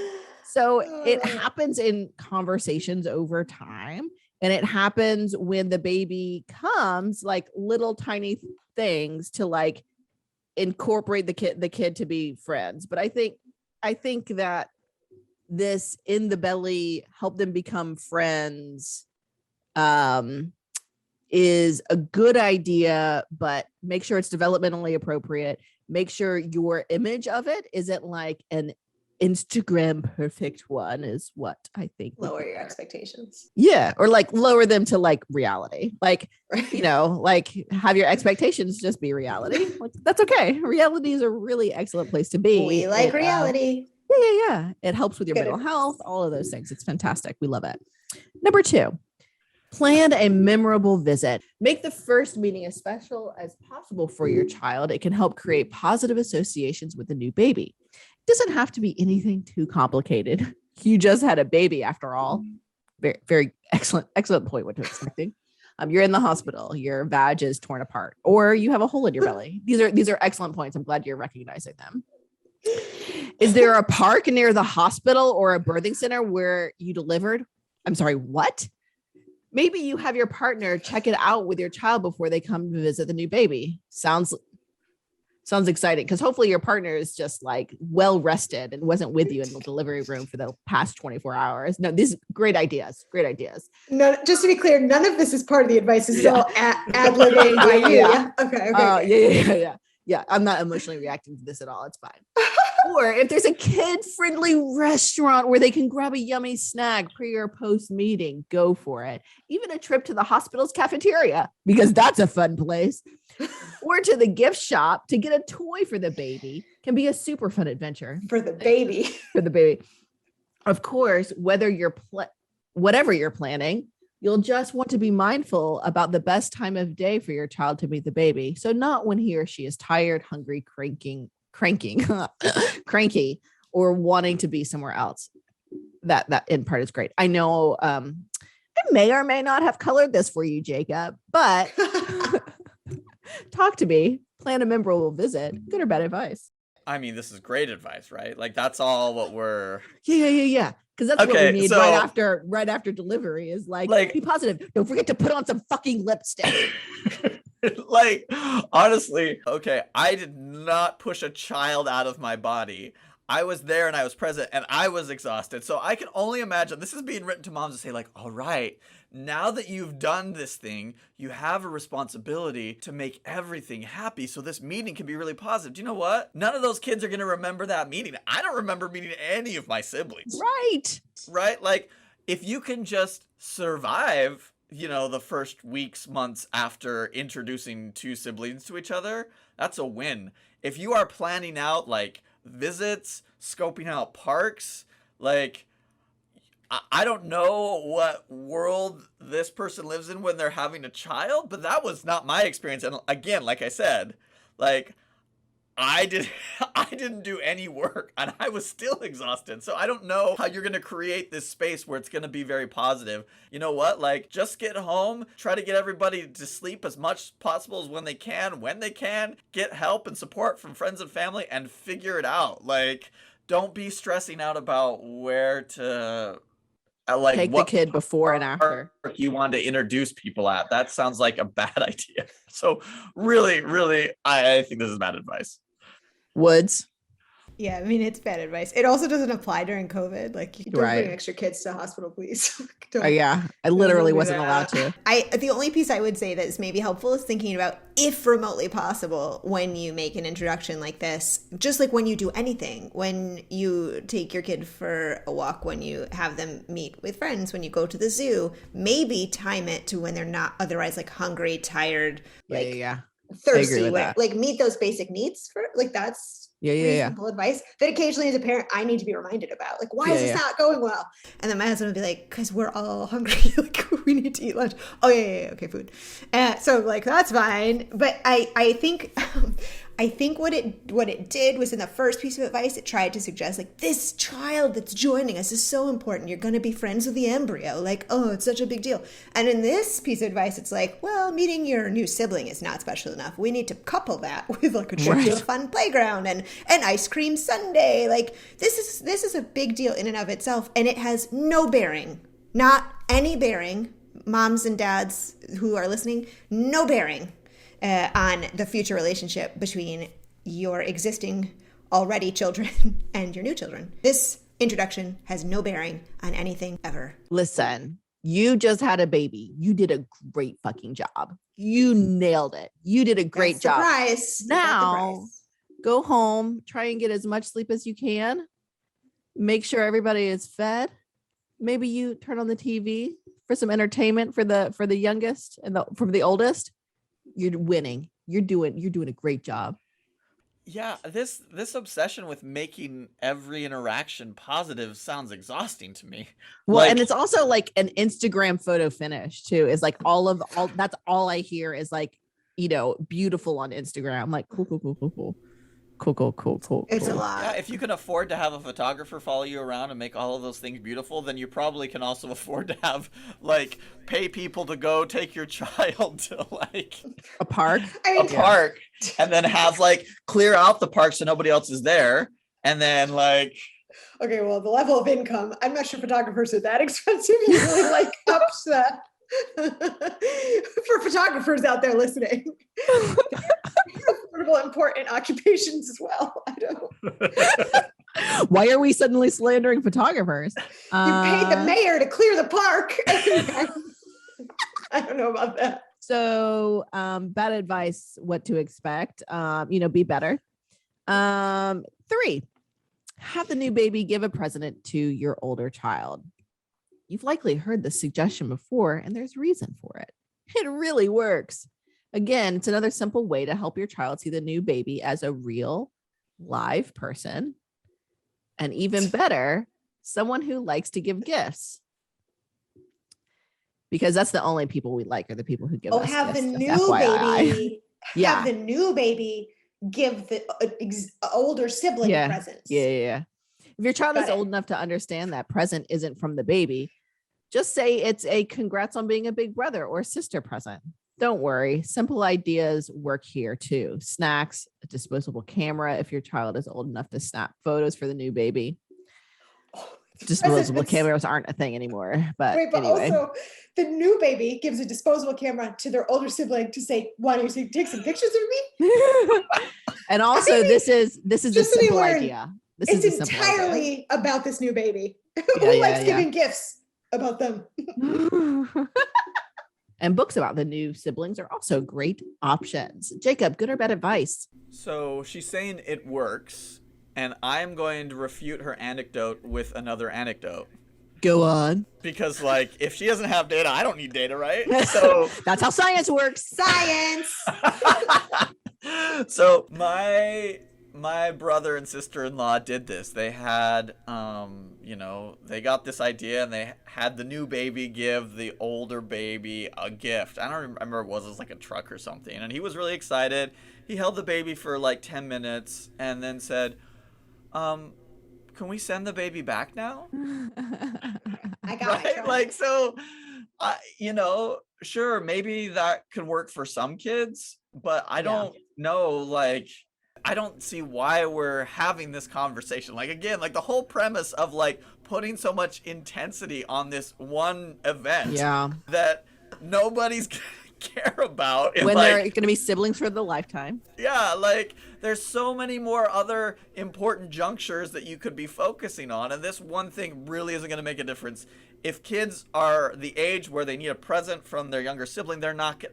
So it happens in conversations over time, and it happens when the baby comes, like little tiny things to like incorporate the kid to be friends. But I think that this in the belly, help them become friends, is a good idea, but make sure it's developmentally appropriate. Make sure your image of it isn't like an Instagram perfect one, is what I think. Lower your expectations. Yeah. Or like lower them to like reality. Like, like have your expectations just be reality. Like, that's okay. Reality is a really excellent place to be. We like reality. Yeah. It helps with your mental health, all of those things. It's fantastic. We love it. Number 2, plan a memorable visit. Make the first meeting as special as possible for your child. It can help create positive associations with the new baby. It doesn't have to be anything too complicated. You just had a baby after all. Very, very excellent point. What to expecting. You're in the hospital, your vag is torn apart, or you have a hole in your belly. These are excellent points. I'm glad you're recognizing them. Is there a park near the hospital or a birthing center where you delivered? I'm sorry, what? Maybe you have your partner check it out with your child before they come to visit the new baby. Sounds exciting, because hopefully your partner is just like well rested and wasn't with you in the delivery room for the past 24 hours. No, these great ideas. No, just to be clear, none of this is part of the advice. This is all ad-libbing by you. Yeah. Okay. Yeah. I'm not emotionally reacting to this at all. It's fine. Or if there's a kid-friendly restaurant where they can grab a yummy snack pre or post meeting, go for it. Even a trip to the hospital's cafeteria, because that's a fun place. Or to the gift shop to get a toy for the baby can be a super fun adventure. For the baby. Of course, whatever you're planning, you'll just want to be mindful about the best time of day for your child to meet the baby. So not when he or she is tired, hungry, cranky, or wanting to be somewhere else. that in part is great. I know I may or may not have colored this for you, Jacob, but talk to me. Plan a memorable visit. Good or bad advice? I mean, this is great advice, right? Like that's all what we're Yeah. Because that's what we Okay, need so- right after delivery is like Like- be positive. Don't forget to put on some fucking lipstick. like honestly, okay, I did not push a child out of my body. I was there and I was present and I was exhausted. So I can only imagine this is being written to moms to say like, all right, now that you've done this thing, you have a responsibility to make everything happy. So this meeting can be really positive. Do you know what? None of those kids are going to remember that meeting. I don't remember meeting any of my siblings. Right? Like if you can just survive, you know, the first weeks, months after introducing two siblings to each other, that's a win. If you are planning out like visits, scoping out parks, like I don't know what world this person lives in when they're having a child, but that was not my experience. And again, like I said, like I didn't do any work and I was still exhausted. So I don't know how you're going to create this space where it's going to be very positive. You know what? Like just get home, try to get everybody to sleep as much as possible as when they can, get help and support from friends and family and figure it out. Like don't be stressing out about where to like Take what the kid before and after. park you want to introduce people at. That sounds like a bad idea. So really, I think this is bad advice. Woods. Yeah, I mean, it's bad advice. It also doesn't apply during COVID. Like, Don't Right. bring extra kids to the hospital, please. Oh yeah, I literally do wasn't that. allowed to. the only piece I would say that is maybe helpful is thinking about if remotely possible when you make an introduction like this, just like when you do anything, when you take your kid for a walk, when you have them meet with friends, when you go to the zoo, maybe time it to when they're not otherwise like hungry, tired, like Yeah. Thirsty, with that. like meet those basic needs for like that's Yeah. reasonable advice that occasionally as a parent I need to be reminded about. Like, why is this Yeah. not going well? And then my husband would be like, because we're all hungry. Like, we need to eat lunch. Oh, yeah. Okay, food. So, like, that's fine. But I think what it did was in the first piece of advice, it tried to suggest, like, this child that's joining us is so important. You're going to be friends with the embryo. Like, oh, it's such a big deal. And in this piece of advice, it's like, well, meeting your new sibling is not special enough. We need to couple that with, like, a trip to a fun playground and an ice cream sundae. Like, this is a big deal in and of itself. And it has no bearing, not any bearing, moms and dads who are listening, no bearing on the future relationship between your existing already children and your new children. This introduction has no bearing on anything ever. Listen, you just had a baby. You did a great fucking job. You nailed it. You did a great That's the job. prize. You got the Now, prize. go home, try and get as much sleep as you can. Make sure everybody is fed. Maybe you turn on the TV for some entertainment for the youngest and from the oldest. You're winning. You're doing a great job. Yeah, this obsession with making every interaction positive sounds exhausting to me. Well, Like- and it's also like an Instagram photo finish too. Is like all that's all I hear is like, you know, beautiful on Instagram. I'm like, cool. It's a lot. Yeah, if you can afford to have a photographer follow you around and make all of those things beautiful, then you probably can also afford to have like pay people to go take your child to like A park. I a mean, park and then have like clear out the park so nobody else is there. And then like okay, well, the level of income, I'm not sure photographers are that expensive. You really like ups that. For photographers out there listening. Affordable, important occupations as well. I don't. Why are we suddenly slandering photographers? You paid the mayor to clear the park. I don't know about that. So bad advice, what to expect. Be better. 3, have the new baby give a present to your older child. You've likely heard this suggestion before, and there's reason for it. It really works. Again, it's another simple way to help your child see the new baby as a real, live person. And even better, someone who likes to give gifts. Because that's the only people we like are the people who give us Have the gifts, new just FYI. baby. Yeah. Have the new baby give the older sibling presents. Yeah. If your child Got is it. old enough to understand that present isn't from the baby, just say it's a congrats on being a big brother or sister present. Don't worry. Simple ideas work here too. Snacks, a disposable camera if your child is old enough to snap photos for the new baby. Disposable cameras aren't a thing anymore. But Wait, but anyway. also the new baby gives a disposable camera to their older sibling to say, "Why don't you take some pictures of me?" And also, this is a just so they simple learn, idea. This It's is a simple idea. entirely about this new baby. Yeah, Who yeah, likes yeah. giving gifts about them? And books about the new siblings are also great options. Jacob, good or bad advice? So she's saying it works, and I'm going to refute her anecdote with another anecdote. Go on. Because, like, if she doesn't have data, I don't need data, right? So That's how science works. Science. So my brother and sister-in-law did this. They had, they got this idea, and they had the new baby give the older baby a gift. I don't remember what it was like a truck or something. And he was really excited. He held the baby for like 10 minutes and then said, can we send the baby back now? I got my Right? truck. Like, so, sure, maybe that could work for some kids, but I don't know, like, I don't see why we're having this conversation. Like, again, like the whole premise of like putting so much intensity on this one event that nobody's gonna care about. When they're going to be siblings for the lifetime. Yeah, like there's so many more other important junctures that you could be focusing on, and this one thing really isn't going to make a difference. If kids are the age where they need a present from their younger sibling, they're not.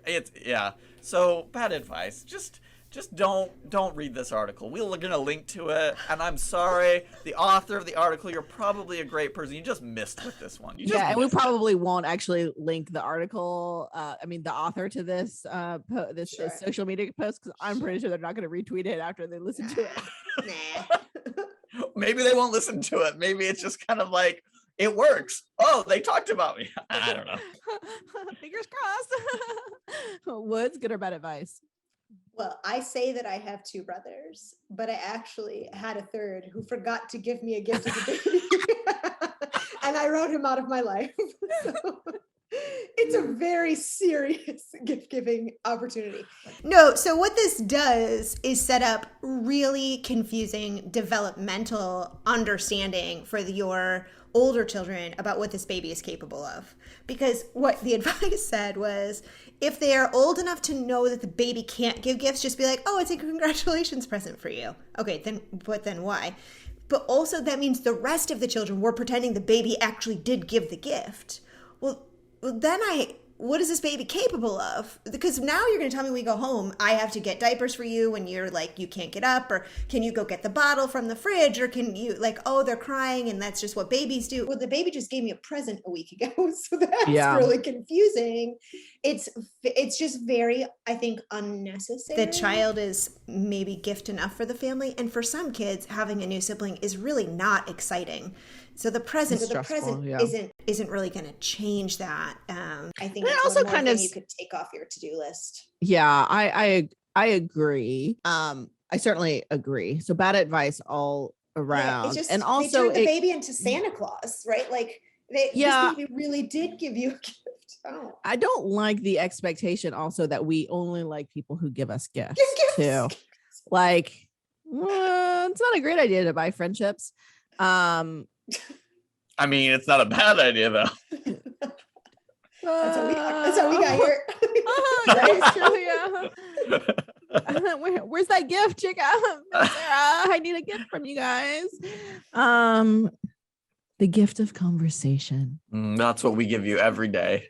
So bad advice. Just don't read this article. We're gonna link to it, and I'm sorry, the author of the article. You're probably a great person. You just missed with this one. And we probably won't actually link the article. The author to this this social media post, because I'm pretty sure they're not going to retweet it after they listen to it. Nah. Maybe they won't listen to it. Maybe it's just kind of like, it works. Oh, they talked about me. I don't know. Fingers crossed. Woods, good or bad advice? Well, I say that I have two brothers, but I actually had a third who forgot to give me a gift as a baby. And I wrote him out of my life. So it's a very serious gift giving opportunity. No, so what this does is set up really confusing developmental understanding for your older children about what this baby is capable of. Because what the advice said was, if they are old enough to know that the baby can't give gifts, just be like, oh, it's a congratulations present for you. Okay, then why? But also that means the rest of the children were pretending the baby actually did give the gift. Well, then what is this baby capable of? Because now you're going to tell me we go home, I have to get diapers for you when you're like, you can't get up, or can you go get the bottle from the fridge, or can you like, oh, they're crying and that's just what babies do. Well, the baby just gave me a present a week ago, so that's really confusing. It's just very, I think, unnecessary. The child is maybe gift enough for the family, and for some kids, having a new sibling is really not exciting. So the present isn't really going to change that. I think it it's also one more kind of thing you could take off your to-do list. Yeah, I agree. I certainly agree. So bad advice all around. It's just, and also they turned the baby into Santa Claus, right? Like this baby really did give you a gift. Oh. I don't like the expectation also that we only like people who give us gifts too. Like, it's not a great idea to buy friendships. I mean, it's not a bad idea though. That's how we got here. That's true, yeah. Where's that gift, Chica? I need a gift from you guys. The gift of conversation. That's what we give you every day.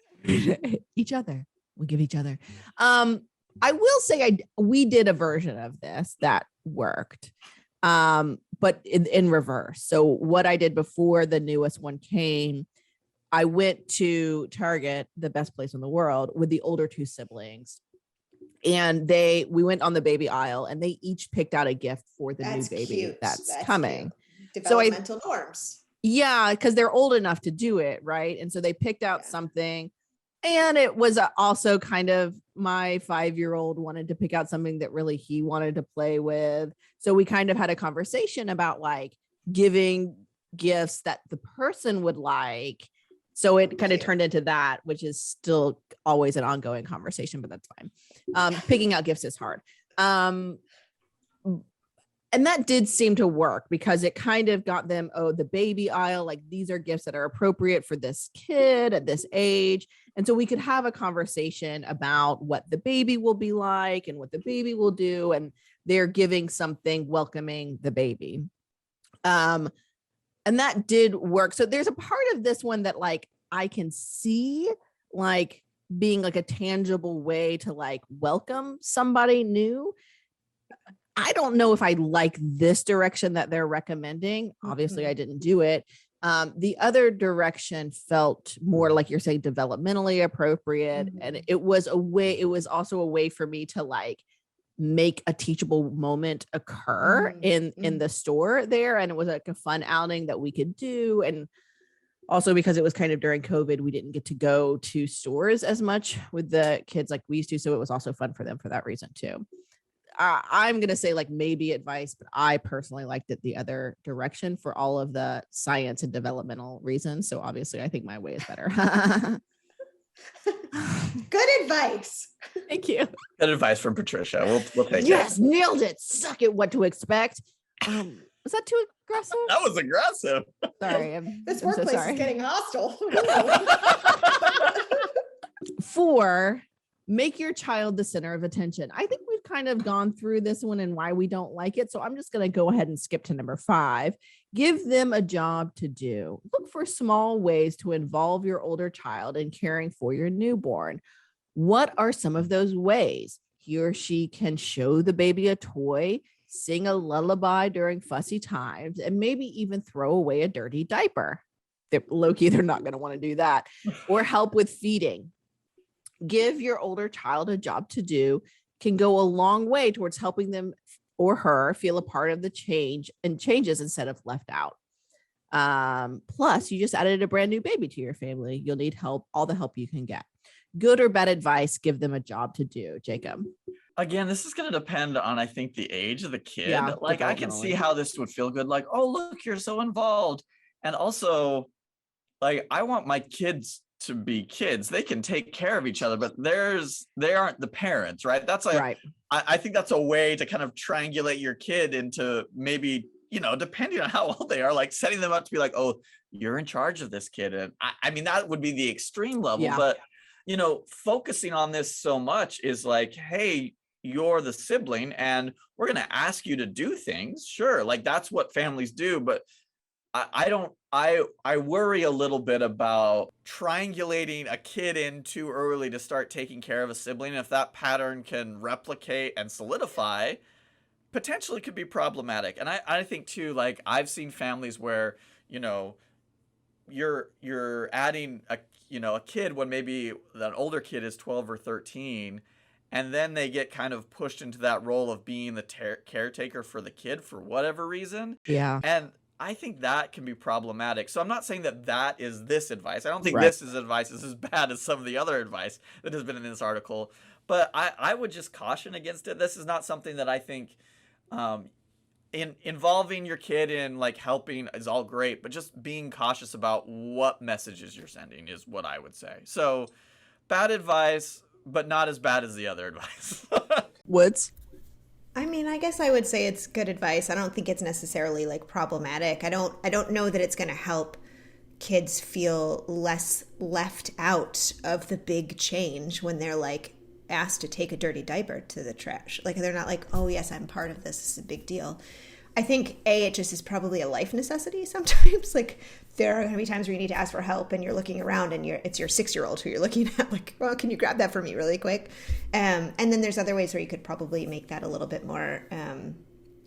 Each other. We give each other. I will say we did a version of this that worked. But in reverse. So what I did before the newest one came, I went to Target, the best place in the world, with the older two siblings. And we went on the baby aisle, and they each picked out a gift for the new baby that's coming. Cute. Developmental norms. Yeah, because they're old enough to do it, right? And so they picked out something. And it was also kind of my 5-year-old wanted to pick out something that really he wanted to play with. So we kind of had a conversation about like giving gifts that the person would like. So it kind of turned into that, which is still always an ongoing conversation, but that's fine. Picking out gifts is hard. And that did seem to work because it kind of got them, the baby aisle, like these are gifts that are appropriate for this kid at this age. And so we could have a conversation about what the baby will be like and what the baby will do. And they're giving something welcoming the baby. And that did work. So there's a part of this one that like I can see like being like a tangible way to like welcome somebody new. I don't know if I like this direction that they're recommending. Obviously, I didn't do it. The other direction felt more like you're saying developmentally appropriate. And it was also a way for me to like make a teachable moment occur in the store there. And it was like a fun outing that we could do. And also because it was kind of during COVID, we didn't get to go to stores as much with the kids like we used to. So it was also fun for them for that reason too. I'm going to say like maybe advice, but I personally liked it the other direction for all of the science and developmental reasons. So obviously I think my way is better. Good advice. Thank you. Good advice from Patricia. We'll take it. Yes, nailed it. Suck it. What to expect. Was that too aggressive? That was aggressive. Sorry. This I'm workplace so sorry. is getting hostile. 4, make your child the center of attention. I think we've kind of gone through this one and why we don't like it. So I'm just going to go ahead and skip to number 5. Give them a job to do. Look for small ways to involve your older child in caring for your newborn. What are some of those ways? He or she can show the baby a toy, sing a lullaby during fussy times, and maybe even throw away a dirty diaper. They're not going to want to do that. Or help with feeding. Give your older child a job to do can go a long way towards helping them or her feel a part of the changes instead of left out. Plus, you just added a brand new baby to your family. You'll need help, all the help you can get. Good or bad advice, give them a job to do. Jacob. Again, this is going to depend on, I think, the age of the kid. Yeah, like I can see how this would feel good. Like, oh, look, you're so involved. And also, like, I want my kids to be kids. They can take care of each other, but they aren't the parents, right? That's like, right. I think that's a way to kind of triangulate your kid into maybe, depending on how old they are, like setting them up to be like, oh, you're in charge of this kid. And I mean, that would be the extreme level, but focusing on this so much is like, hey, you're the sibling and we're going to ask you to do things. Sure. Like that's what families do. But I worry a little bit about triangulating a kid in too early to start taking care of a sibling. If that pattern can replicate and solidify, potentially could be problematic. And I think too, like I've seen families where, you're adding a kid when maybe an older kid is 12 or 13, and then they get kind of pushed into that role of being the caretaker for the kid for whatever reason. Yeah. And I think that can be problematic. So I'm not saying that is this advice. I don't think this advice is as bad as some of the other advice that has been in this article. But I would just caution against it. This is not something that I think in involving your kid in like helping is all great, but just being cautious about what messages you're sending is what I would say. So bad advice, but not as bad as the other advice. Woods? I mean, I guess I would say it's good advice. I don't think it's necessarily like problematic. I don't know that it's going to help kids feel less left out of the big change when they're like asked to take a dirty diaper to the trash. Like they're not like, oh yes, I'm part of this. This is a big deal. I think it just is probably a life necessity sometimes. Like there are going to be times where you need to ask for help and you're looking around and it's your 6-year-old who you're looking at like, well, can you grab that for me really quick? And then there's other ways where you could probably make that a little bit more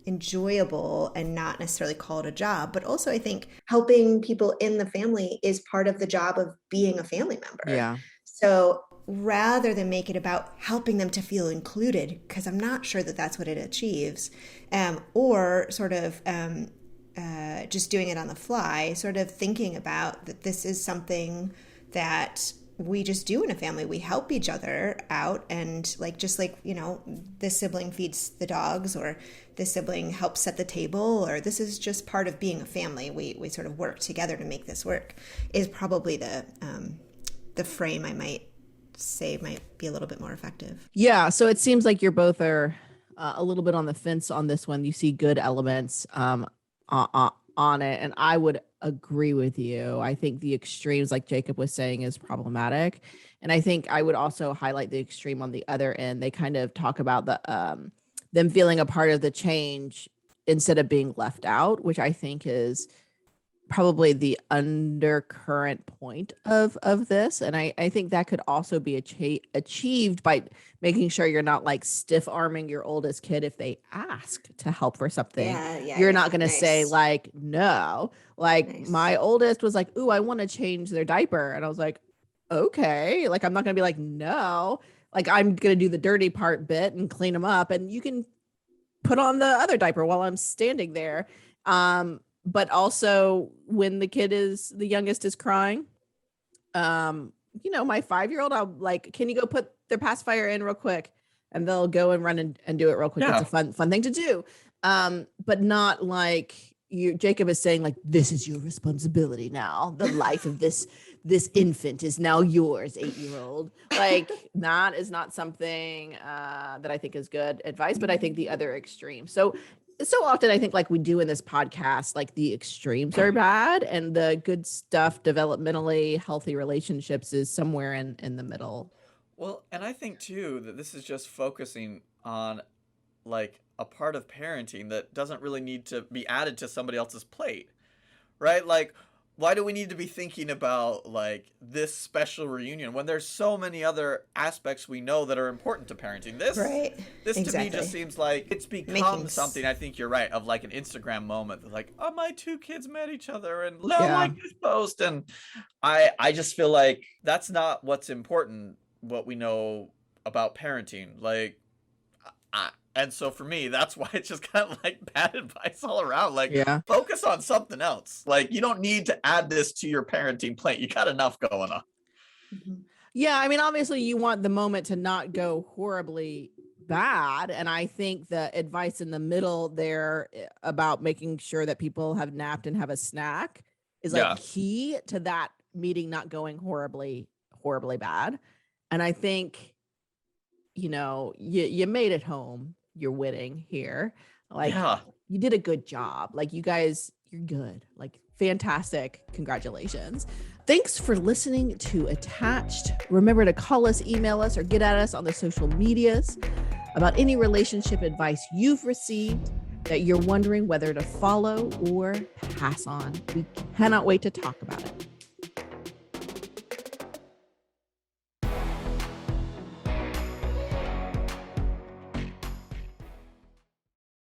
enjoyable and not necessarily call it a job. But also I think helping people in the family is part of the job of being a family member. Yeah. So rather than make it about helping them to feel included, because I'm not sure that that's what it achieves, or sort of just doing it on the fly, sort of thinking about that this is something that we just do in a family. We help each other out, and like, just like, you know, this sibling feeds the dogs, or this sibling helps set the table, or this is just part of being a family. We sort of work together to make this work, is probably the frame I might say might be a little bit more effective. Yeah. So it seems like you're both are a little bit on the fence on this one. You see good elements on it, and I would agree with you. I think the extremes, like Jacob was saying, is problematic, and I think I would also highlight the extreme on the other end. They kind of talk about the them feeling a part of the change instead of being left out, which I think is probably the undercurrent point of this. And I think that could also be achieved by making sure you're not like stiff arming your oldest kid if they ask to help for something. You're not going to say like, no. Like my oldest was like, ooh, I want to change their diaper. And I was like, okay. Like, I'm not going to be like, no. Like, I'm going to do the dirty part bit and clean them up. And you can put on the other diaper while I'm standing there. But also when the youngest is crying, you know, my 5-year-old, I'll like, can you go put their pacifier in real quick? And they'll go and run and do it real quick. Yeah. It's a fun thing to do. But not like Jacob is saying like, this is your responsibility now. The life of this infant is now yours, 8-year-old. Like, that is not something that I think is good advice, but I think the other extreme. So often I think like we do in this podcast, like the extremes are bad and the good stuff, developmentally healthy relationships, is somewhere in the middle. Well, and I think too that this is just focusing on like a part of parenting that doesn't really need to be added to somebody else's plate, right? Like, why do we need to be thinking about like this special reunion when there's so many other aspects we know that are important to parenting? This to me just seems like it's become something, I think you're right, of like an Instagram moment that's like, oh, my 2 kids met each other and like this post. And I just feel like that's not what's important, what we know about parenting. Like, and so for me, that's why it's just kind of like bad advice all around. Like, focus on something else. Like, you don't need to add this to your parenting plate. You got enough going on. Mm-hmm. Yeah. I mean, obviously you want the moment to not go horribly bad. And I think the advice in the middle there about making sure that people have napped and have a snack is like key to that meeting not going horribly bad. And I think, you know, you made it home. You're winning here. Like, you did a good job. Like, you guys, you're good. Like, fantastic. Congratulations. Thanks for listening to Attached. Remember to call us, email us, or get at us on the social medias about any relationship advice you've received that you're wondering whether to follow or pass on. We cannot wait to talk about it.